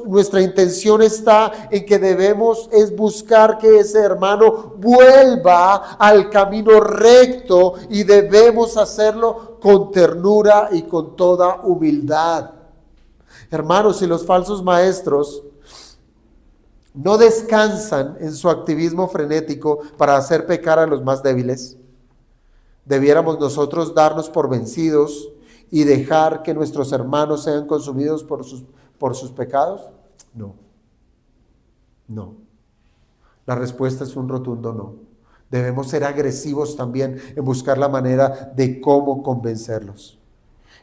nuestra intención está en que debemos es buscar que ese hermano vuelva al camino recto y debemos hacerlo con ternura y con toda humildad. Hermanos, si los falsos maestros no descansan en su activismo frenético para hacer pecar a los más débiles, ¿debiéramos nosotros darnos por vencidos y dejar que nuestros hermanos sean consumidos por sus pecados? No. La respuesta es un rotundo no. Debemos ser agresivos también en buscar la manera de cómo convencerlos.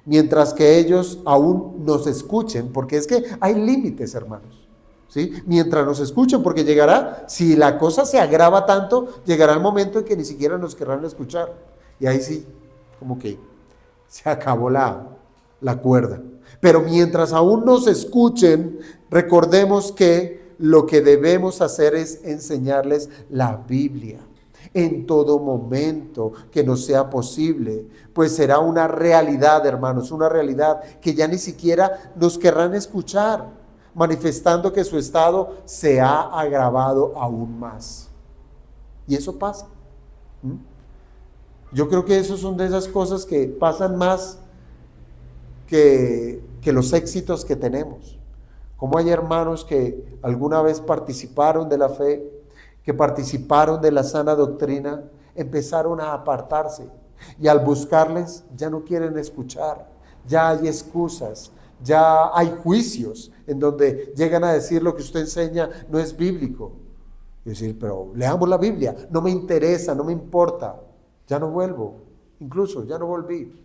Mientras que ellos aún nos escuchen, porque es que hay límites, hermanos, ¿sí? Mientras nos escuchen, porque llegará, si la cosa se agrava tanto, llegará el momento en que ni siquiera nos querrán escuchar. Y ahí sí, como que se acabó la cuerda. Pero mientras aún nos escuchen, recordemos que lo que debemos hacer es enseñarles la Biblia en todo momento que nos sea posible, pues será una realidad, hermanos, una realidad que ya ni siquiera nos querrán escuchar, manifestando que su estado se ha agravado aún más. Y eso pasa. Yo creo que eso son de esas cosas que pasan más que los éxitos que tenemos. Como hay hermanos que alguna vez participaron de la fe, que participaron de la sana doctrina, empezaron a apartarse y al buscarles ya no quieren escuchar, ya hay excusas, ya hay juicios en donde llegan a decir lo que usted enseña no es bíblico. Y decir, pero leamos la Biblia, no me interesa, no me importa, ya no vuelvo, incluso ya no volví.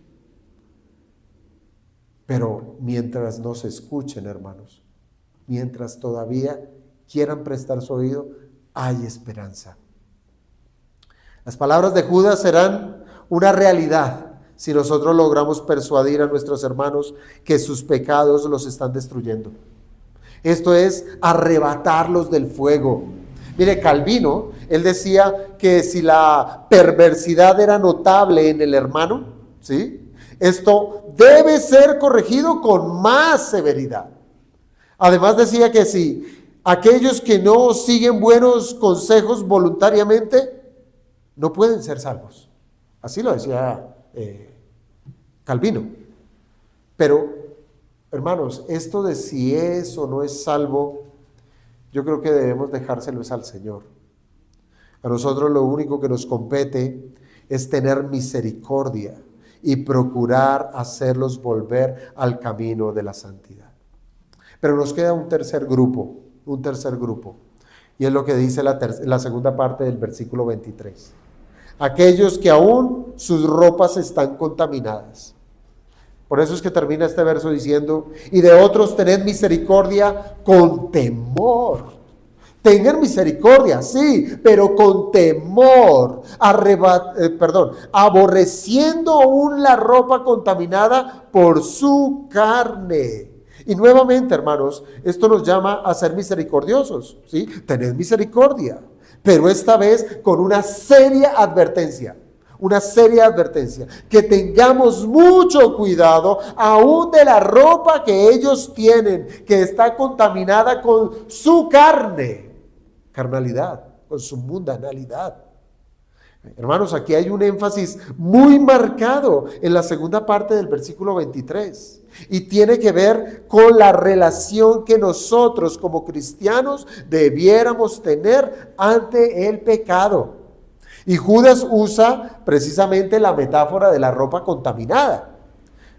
Pero mientras nos escuchen, hermanos, mientras todavía quieran prestar su oído, hay esperanza. Las palabras de Judas serán una realidad si nosotros logramos persuadir a nuestros hermanos que sus pecados los están destruyendo. Esto es arrebatarlos del fuego. Mire, Calvino, él decía que si la perversidad era notable en el hermano, ¿sí?, esto debe ser corregido con más severidad. Además decía que si aquellos que no siguen buenos consejos voluntariamente no pueden ser salvos. Así lo decía Calvino. Pero, hermanos, esto de si es o no es salvo, yo creo que debemos dejárselos al Señor. A nosotros lo único que nos compete es tener misericordia y procurar hacerlos volver al camino de la santidad. Pero nos queda un tercer grupo, y es lo que dice la segunda parte del versículo 23. Aquellos que aún sus ropas están contaminadas. Por eso es que termina este verso diciendo, y de otros tened misericordia con temor. Tengan misericordia, sí, pero con temor, aborreciendo aún la ropa contaminada por su carne. Y nuevamente, hermanos, esto nos llama a ser misericordiosos, ¿sí? Tened misericordia, pero esta vez con una seria advertencia, que tengamos mucho cuidado aún de la ropa que ellos tienen, que está contaminada con su carnalidad, con su mundanalidad. Hermanos, aquí hay un énfasis muy marcado en la segunda parte del versículo 23 y tiene que ver con la relación que nosotros como cristianos debiéramos tener ante el pecado. Y Judas usa precisamente la metáfora de la ropa contaminada.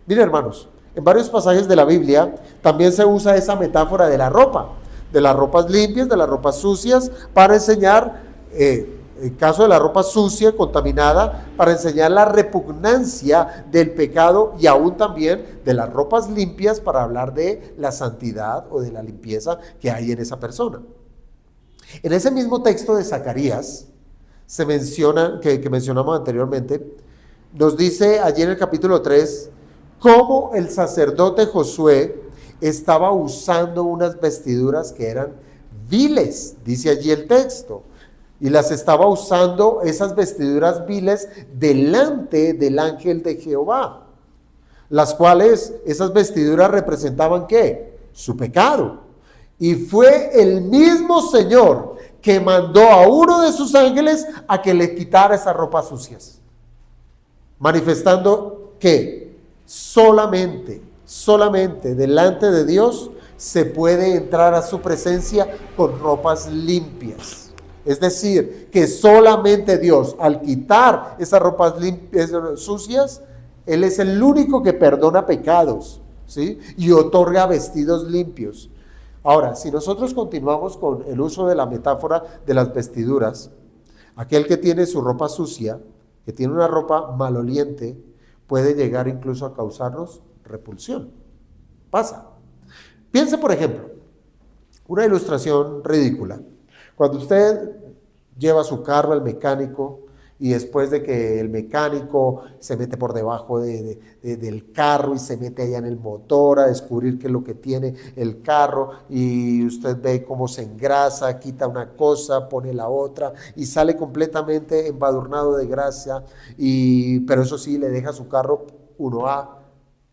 Miren, hermanos, En varios pasajes de la Biblia también se usa esa metáfora de la ropa, de las ropas limpias, de las ropas sucias, para enseñar, el caso de la ropa sucia, contaminada, para enseñar la repugnancia del pecado, y aún también de las ropas limpias para hablar de la santidad o de la limpieza que hay en esa persona. En ese mismo texto de Zacarías, se menciona, que mencionamos anteriormente, nos dice allí en el capítulo 3, cómo el sacerdote Josué estaba usando unas vestiduras que eran viles, dice allí el texto, y las estaba usando, esas vestiduras viles, delante del ángel de Jehová, las cuales, esas vestiduras representaban ¿qué? Su pecado. Y fue el mismo Señor que mandó a uno de sus ángeles a que le quitara esas ropas sucias, manifestando que solamente delante de Dios se puede entrar a su presencia con ropas limpias. Es decir, que solamente Dios, al quitar esas ropas sucias, Él es el único que perdona pecados, ¿sí? Y otorga vestidos limpios. Ahora, si nosotros continuamos con el uso de la metáfora de las vestiduras, aquel que tiene su ropa sucia, que tiene una ropa maloliente, puede llegar incluso a causarnos repulsión. Pasa. Piense, por ejemplo, una ilustración ridícula. Cuando usted lleva su carro al mecánico y después de que el mecánico se mete por debajo del carro y se mete allá en el motor a descubrir qué es lo que tiene el carro, y usted ve cómo se engrasa, quita una cosa, pone la otra y sale completamente embadurnado de grasa, pero eso sí, le deja su carro 1A,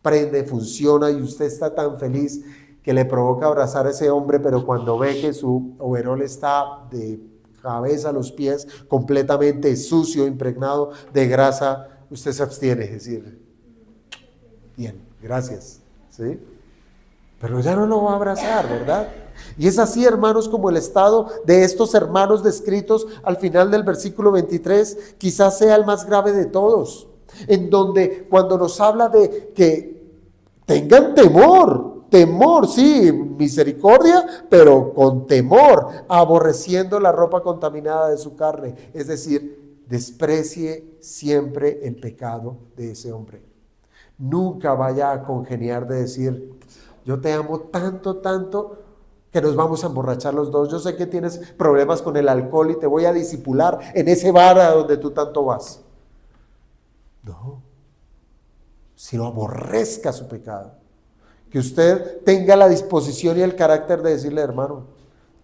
prende, funciona, y usted está tan feliz que le provoca abrazar a ese hombre, pero cuando ve que su overol está de cabeza a los pies completamente sucio, impregnado de grasa, usted se abstiene, es decir, bien, gracias, ¿sí? Pero ya no lo va a abrazar, ¿verdad? Y es así, hermanos, como el estado de estos hermanos descritos al final del versículo 23, quizás sea el más grave de todos, en donde cuando nos habla de que tengan temor, sí, misericordia, pero con temor, aborreciendo la ropa contaminada de su carne. Es decir, desprecie siempre el pecado de ese hombre. Nunca vaya a congeniar de decir, yo te amo tanto, que nos vamos a emborrachar los dos. Yo sé que tienes problemas con el alcohol y te voy a disipular en ese bar a donde tú tanto vas. No, sino aborrezca su pecado. Que usted tenga la disposición y el carácter de decirle, hermano,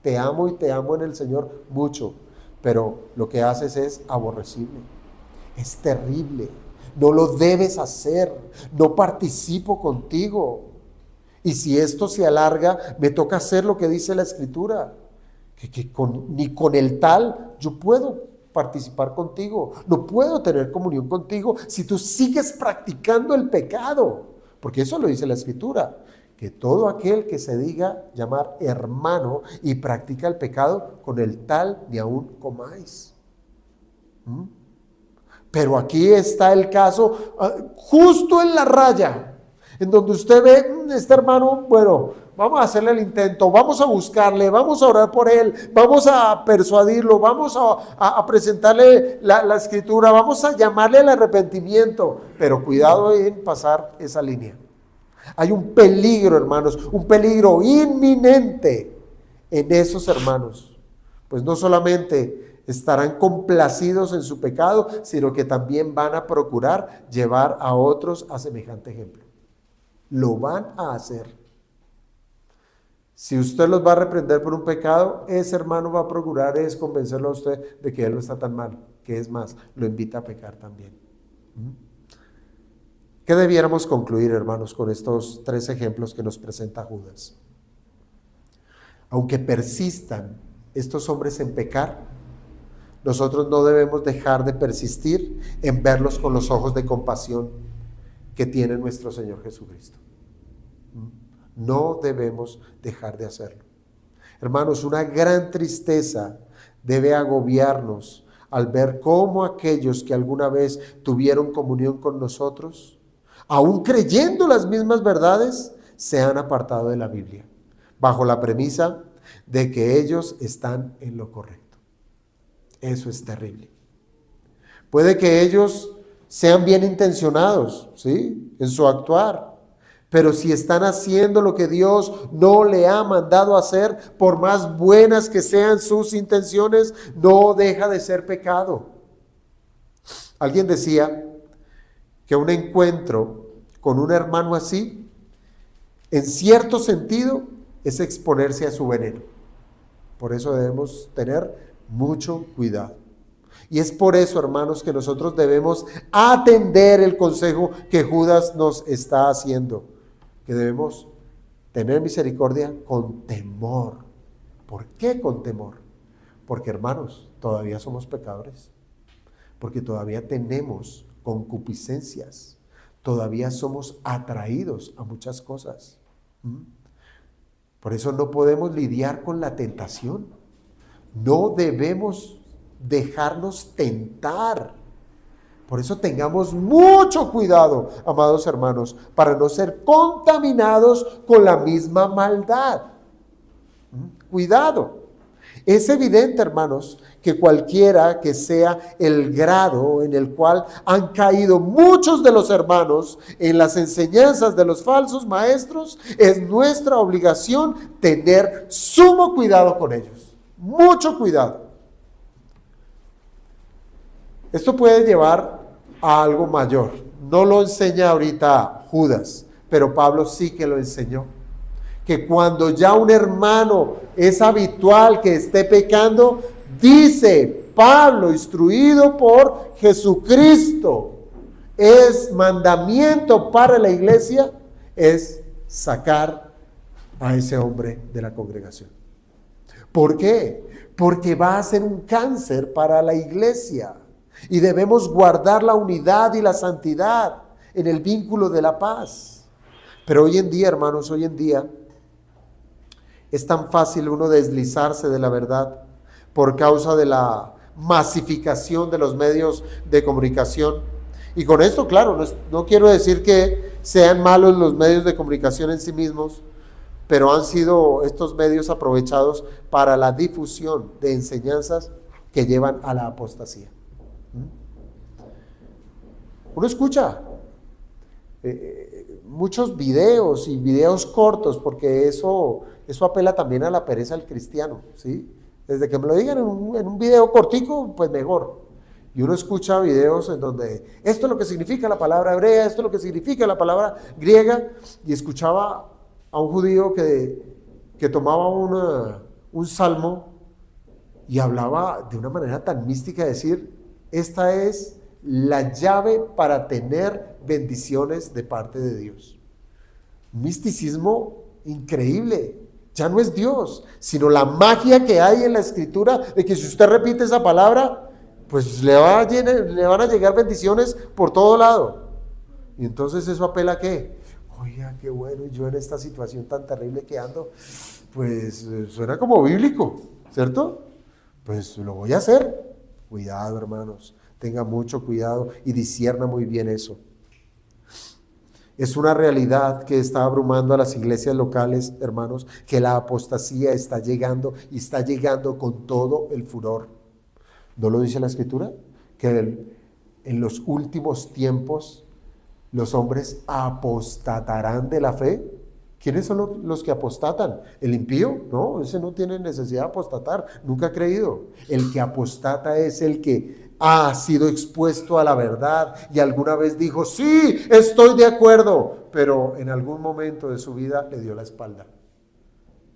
te amo y te amo en el Señor mucho, pero lo que haces es aborrecible, es terrible, no lo debes hacer, no participo contigo. Y si esto se alarga, me toca hacer lo que dice la Escritura, ni con el tal yo puedo participar contigo, no puedo tener comunión contigo si tú sigues practicando el pecado. Porque eso lo dice la Escritura, que todo aquel que se diga llamar hermano y practica el pecado, con el tal ni aún comáis. Pero aquí está el caso, justo en la raya, en donde usted ve, este hermano, bueno, vamos a hacerle el intento, vamos a buscarle, vamos a orar por él, vamos a persuadirlo, vamos a presentarle la Escritura, vamos a llamarle al arrepentimiento, pero cuidado en pasar esa línea. Hay un peligro, hermanos, un peligro inminente en esos hermanos, pues no solamente estarán complacidos en su pecado, sino que también van a procurar llevar a otros a semejante ejemplo. Lo van a hacer. Si usted los va a reprender por un pecado, ese hermano va a procurar es convencerlo a usted de que él no está tan mal, que es más, lo invita a pecar también. ¿Qué debiéramos concluir, hermanos, con estos 3 ejemplos que nos presenta Judas? Aunque persistan estos hombres en pecar, nosotros no debemos dejar de persistir en verlos con los ojos de compasión que tiene nuestro Señor Jesucristo. No debemos dejar de hacerlo. Hermanos, una gran tristeza debe agobiarnos al ver cómo aquellos que alguna vez tuvieron comunión con nosotros, aún creyendo las mismas verdades, se han apartado de la Biblia, bajo la premisa de que ellos están en lo correcto. Eso es terrible. Puede que ellos sean bien intencionados, ¿sí?, en su actuar, pero si están haciendo lo que Dios no le ha mandado hacer, por más buenas que sean sus intenciones, no deja de ser pecado. Alguien decía que un encuentro con un hermano así, en cierto sentido, es exponerse a su veneno. Por eso debemos tener mucho cuidado. Y es por eso, hermanos, que nosotros debemos atender el consejo que Judas nos está haciendo, que debemos tener misericordia con temor. ¿Por qué con temor? Porque, hermanos, todavía somos pecadores, porque todavía tenemos concupiscencias, todavía somos atraídos a muchas cosas. Por eso no podemos lidiar con la tentación. No debemos dejarnos tentar. Por eso tengamos mucho cuidado, amados hermanos, para no ser contaminados con la misma maldad. Cuidado. Es evidente, hermanos, que cualquiera que sea el grado en el cual han caído muchos de los hermanos en las enseñanzas de los falsos maestros, es nuestra obligación tener sumo cuidado con ellos. Mucho cuidado. Esto puede llevar a algo mayor. No lo enseña ahorita Judas, pero Pablo sí que lo enseñó. Que cuando ya un hermano es habitual que esté pecando, dice Pablo, instruido por Jesucristo, es mandamiento para la iglesia, es sacar a ese hombre de la congregación. ¿Por qué? Porque va a ser un cáncer para la iglesia. Y debemos guardar la unidad y la santidad en el vínculo de la paz. Pero hoy en día, hermanos, hoy en día es tan fácil uno deslizarse de la verdad por causa de la masificación de los medios de comunicación. Y con esto, claro, no quiero decir que sean malos los medios de comunicación en sí mismos, pero han sido estos medios aprovechados para la difusión de enseñanzas que llevan a la apostasía. Uno escucha muchos videos y videos cortos, porque eso apela también a la pereza del cristiano, ¿sí? Desde que me lo digan en un video cortico, pues mejor. Y uno escucha videos en donde esto es lo que significa la palabra hebrea, esto es lo que significa la palabra griega, y escuchaba a un judío que tomaba un salmo y hablaba de una manera tan mística, de decir, esta es la llave para tener bendiciones de parte de Dios. Un misticismo increíble. Ya no es Dios, sino la magia que hay en la escritura, de que si usted repite esa palabra, pues le van a llegar bendiciones por todo lado. Y entonces eso apela a ¿qué? Oiga, qué bueno, yo en esta situación tan terrible que ando, pues suena como bíblico, ¿cierto? Pues lo voy a hacer. Cuidado, hermanos, tenga mucho cuidado y discierna muy bien eso. Es una realidad que está abrumando a las iglesias locales, hermanos, que la apostasía está llegando y está llegando con todo el furor. ¿No lo dice la Escritura? Que en los últimos tiempos los hombres apostatarán de la fe. ¿Quiénes son los que apostatan? ¿El impío? No, ese no tiene necesidad de apostatar, nunca ha creído. El que apostata es el que ha sido expuesto a la verdad y alguna vez dijo, sí, estoy de acuerdo, pero en algún momento de su vida le dio la espalda.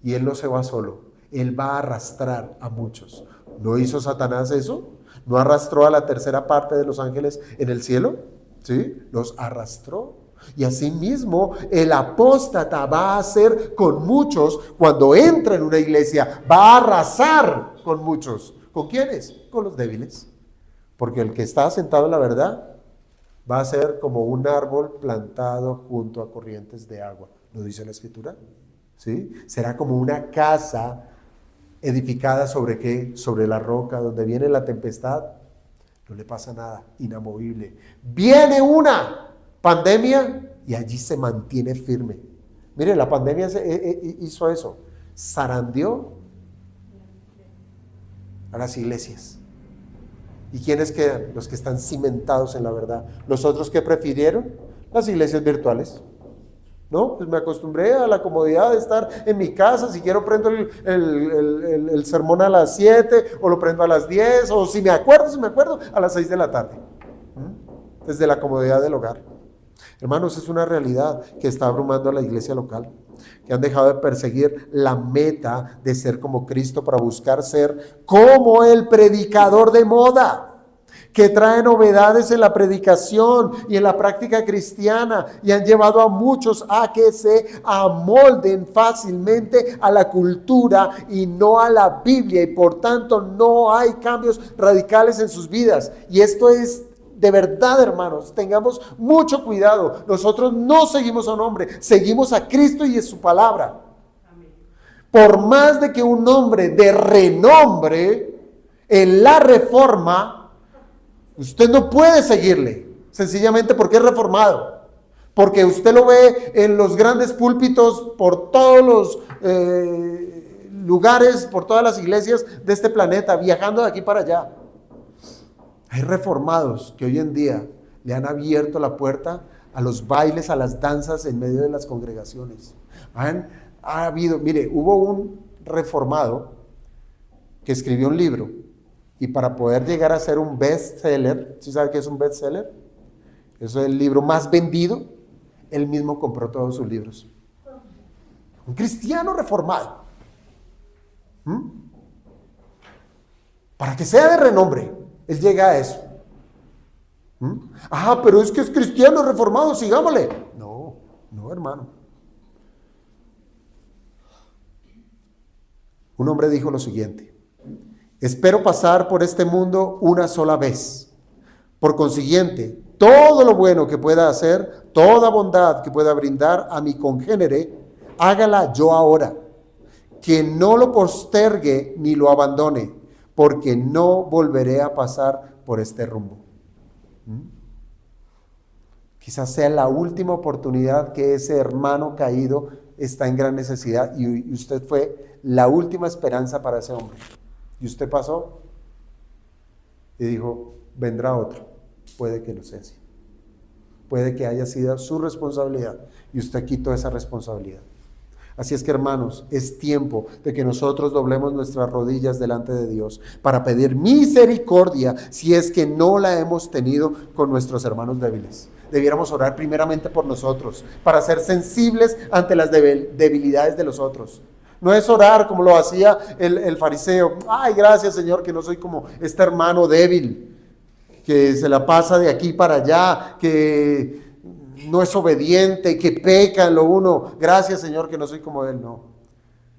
Y él no se va solo, él va a arrastrar a muchos. ¿No hizo Satanás eso? ¿No arrastró a la tercera parte de los ángeles en el cielo? ¿Sí? Los arrastró. Y asimismo el apóstata va a hacer con muchos cuando entra en una iglesia, va a arrasar con muchos. ¿Con quiénes? Con los débiles. Porque el que está sentado en la verdad va a ser como un árbol plantado junto a corrientes de agua. ¿Lo dice la Escritura? ¿Sí? Será como una casa edificada ¿sobre qué? Sobre la roca, donde viene la tempestad, no le pasa nada, inamovible. Viene una Pandemia, y allí se mantiene firme. Mire, la pandemia hizo eso, zarandeó a las iglesias. ¿Y quiénes quedan? Los que están cimentados en la verdad. ¿Los otros que prefirieron? Las iglesias virtuales. No, pues me acostumbré a la comodidad de estar en mi casa. Si quiero prendo el sermón a las 7, o lo prendo a las 10, o si me acuerdo, a las 6 de la tarde. Desde la comodidad del hogar. Hermanos, es una realidad que está abrumando a la iglesia local, que han dejado de perseguir la meta de ser como Cristo para buscar ser como el predicador de moda, que trae novedades en la predicación y en la práctica cristiana, y han llevado a muchos a que se amolden fácilmente a la cultura y no a la Biblia, y por tanto no hay cambios radicales en sus vidas. Y esto es de verdad, hermanos, tengamos mucho cuidado. Nosotros no seguimos a un hombre, seguimos a Cristo y a su palabra. Por más de que un hombre de renombre en la reforma, usted no puede seguirle, sencillamente porque es reformado. Porque usted lo ve en los grandes púlpitos por todos los lugares, por todas las iglesias de este planeta, viajando de aquí para allá. Hay reformados que hoy en día le han abierto la puerta a los bailes, a las danzas en medio de las congregaciones. Hubo un reformado que escribió un libro, y para poder llegar a ser un bestseller, ¿sí sabe qué es un bestseller? Eso es el libro más vendido. Él mismo compró todos sus libros. Un cristiano reformado. Para que sea de renombre, él llega a eso. Pero es que es cristiano reformado, sigámosle. No, hermano. Un hombre dijo lo siguiente: espero pasar por este mundo una sola vez. Por consiguiente, todo lo bueno que pueda hacer, toda bondad que pueda brindar a mi congénere, hágala yo ahora. Que no lo postergue ni lo abandone, porque no volveré a pasar por este rumbo. Quizás sea la última oportunidad que ese hermano caído está en gran necesidad, y usted fue la última esperanza para ese hombre. Y usted pasó y dijo: vendrá otro. Puede que no sea así. Puede que haya sido su responsabilidad y usted quitó esa responsabilidad. Así es que, hermanos, es tiempo de que nosotros doblemos nuestras rodillas delante de Dios para pedir misericordia si es que no la hemos tenido con nuestros hermanos débiles. Debiéramos orar primeramente por nosotros, para ser sensibles ante las debilidades de los otros. No es orar como lo hacía el fariseo: ay, gracias, Señor, que no soy como este hermano débil, que se la pasa de aquí para allá, que no es obediente, que peca en lo uno. Gracias, Señor, que no soy como él. No.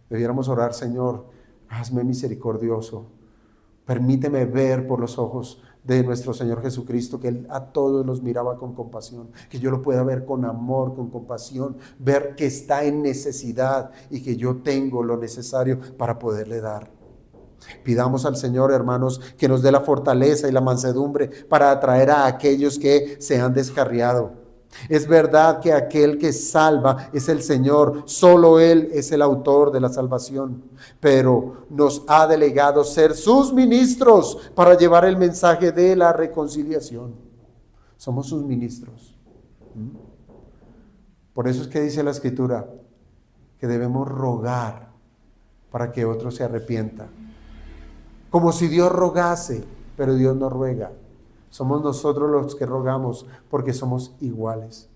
Debiéramos orar: Señor, hazme misericordioso. Permíteme ver por los ojos de nuestro Señor Jesucristo, que Él a todos los miraba con compasión, que yo lo pueda ver con amor, con compasión, ver que está en necesidad y que yo tengo lo necesario para poderle dar. Pidamos al Señor, hermanos, que nos dé la fortaleza y la mansedumbre para atraer a aquellos que se han descarriado. Es verdad que aquel que salva es el Señor, solo Él es el autor de la salvación, pero nos ha delegado ser sus ministros para llevar el mensaje de la reconciliación. Somos sus ministros. Por eso es que dice la Escritura que debemos rogar para que otro se arrepienta. Como si Dios rogase, pero Dios no ruega. Somos nosotros los que rogamos porque somos iguales.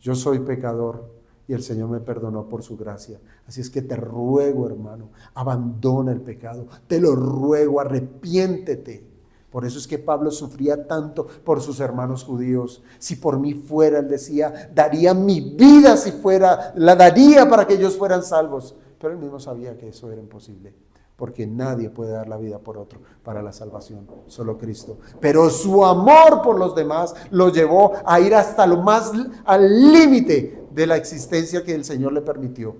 Yo soy pecador y el Señor me perdonó por su gracia. Así es que te ruego, hermano, abandona el pecado. Te lo ruego, arrepiéntete. Por eso es que Pablo sufría tanto por sus hermanos judíos. Si por mí fuera, él decía, daría mi vida si fuera, la daría para que ellos fueran salvos. Pero él mismo sabía que eso era imposible, porque nadie puede dar la vida por otro para la salvación, solo Cristo. Pero su amor por los demás lo llevó a ir hasta lo más, al límite de la existencia que el Señor le permitió.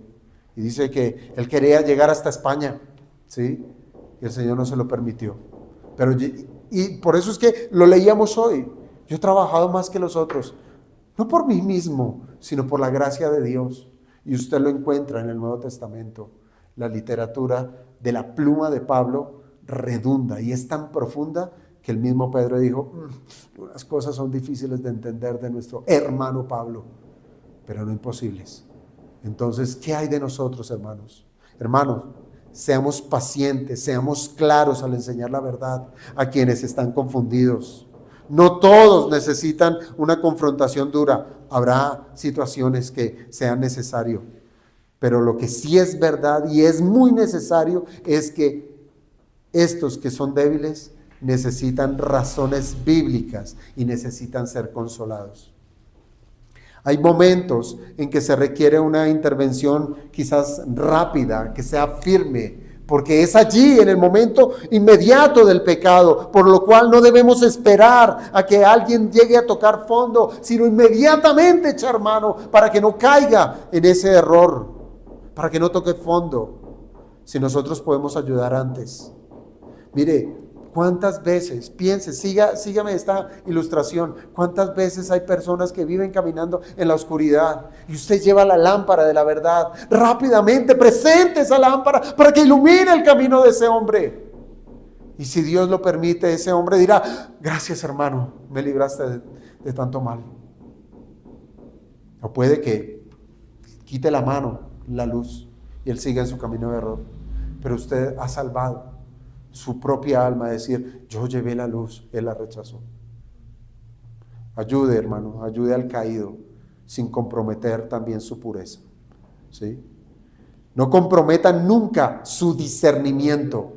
Y dice que él quería llegar hasta España, ¿sí? Y el Señor no se lo permitió. Y por eso es que lo leíamos hoy. Yo he trabajado más que los otros. No por mí mismo, sino por la gracia de Dios. Y usted lo encuentra en el Nuevo Testamento. La literatura de la pluma de Pablo redunda y es tan profunda que el mismo Pedro dijo, unas cosas son difíciles de entender de nuestro hermano Pablo, pero no imposibles. Entonces, ¿qué hay de nosotros, hermanos? Hermanos, seamos pacientes, seamos claros al enseñar la verdad a quienes están confundidos. No todos necesitan una confrontación dura. Habrá situaciones que sean necesarias. Pero lo que sí es verdad y es muy necesario es que estos que son débiles necesitan razones bíblicas y necesitan ser consolados. Hay momentos en que se requiere una intervención quizás rápida, que sea firme, porque es allí en el momento inmediato del pecado, por lo cual no debemos esperar a que alguien llegue a tocar fondo, sino inmediatamente echar mano para que no caiga en ese error, para que no toque fondo, si nosotros podemos ayudar antes. Mire, ¿cuántas veces, piense, sígame esta ilustración, cuántas veces hay personas que viven caminando en la oscuridad y usted lleva la lámpara de la verdad, rápidamente presente esa lámpara para que ilumine el camino de ese hombre? Y si Dios lo permite, ese hombre dirá, gracias hermano, me libraste de tanto mal. O puede que quite la mano, la luz, y él siga en su camino de error, pero usted ha salvado su propia alma, a decir, yo llevé la luz, él la rechazó. Ayude, hermano, ayude al caído, sin comprometer también su pureza, ¿sí? No comprometa nunca su discernimiento.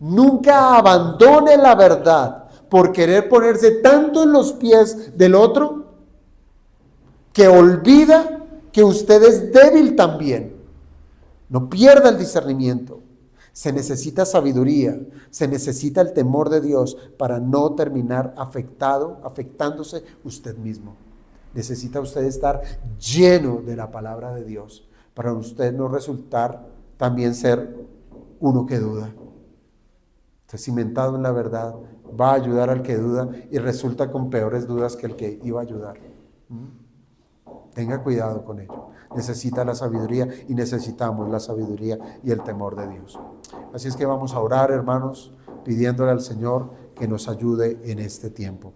Nunca abandone la verdad por querer ponerse tanto en los pies del otro que olvida que usted es débil también. No pierda el discernimiento. Se necesita sabiduría, se necesita el temor de Dios para no terminar afectándose usted mismo. Necesita usted estar lleno de la palabra de Dios para usted no resultar también ser uno que duda. Usted cimentado en la verdad va a ayudar al que duda y resulta con peores dudas que el que iba a ayudar. Tenga cuidado con ello. Necesita la sabiduría y necesitamos la sabiduría y el temor de Dios. Así es que vamos a orar, hermanos, pidiéndole al Señor que nos ayude en este tiempo.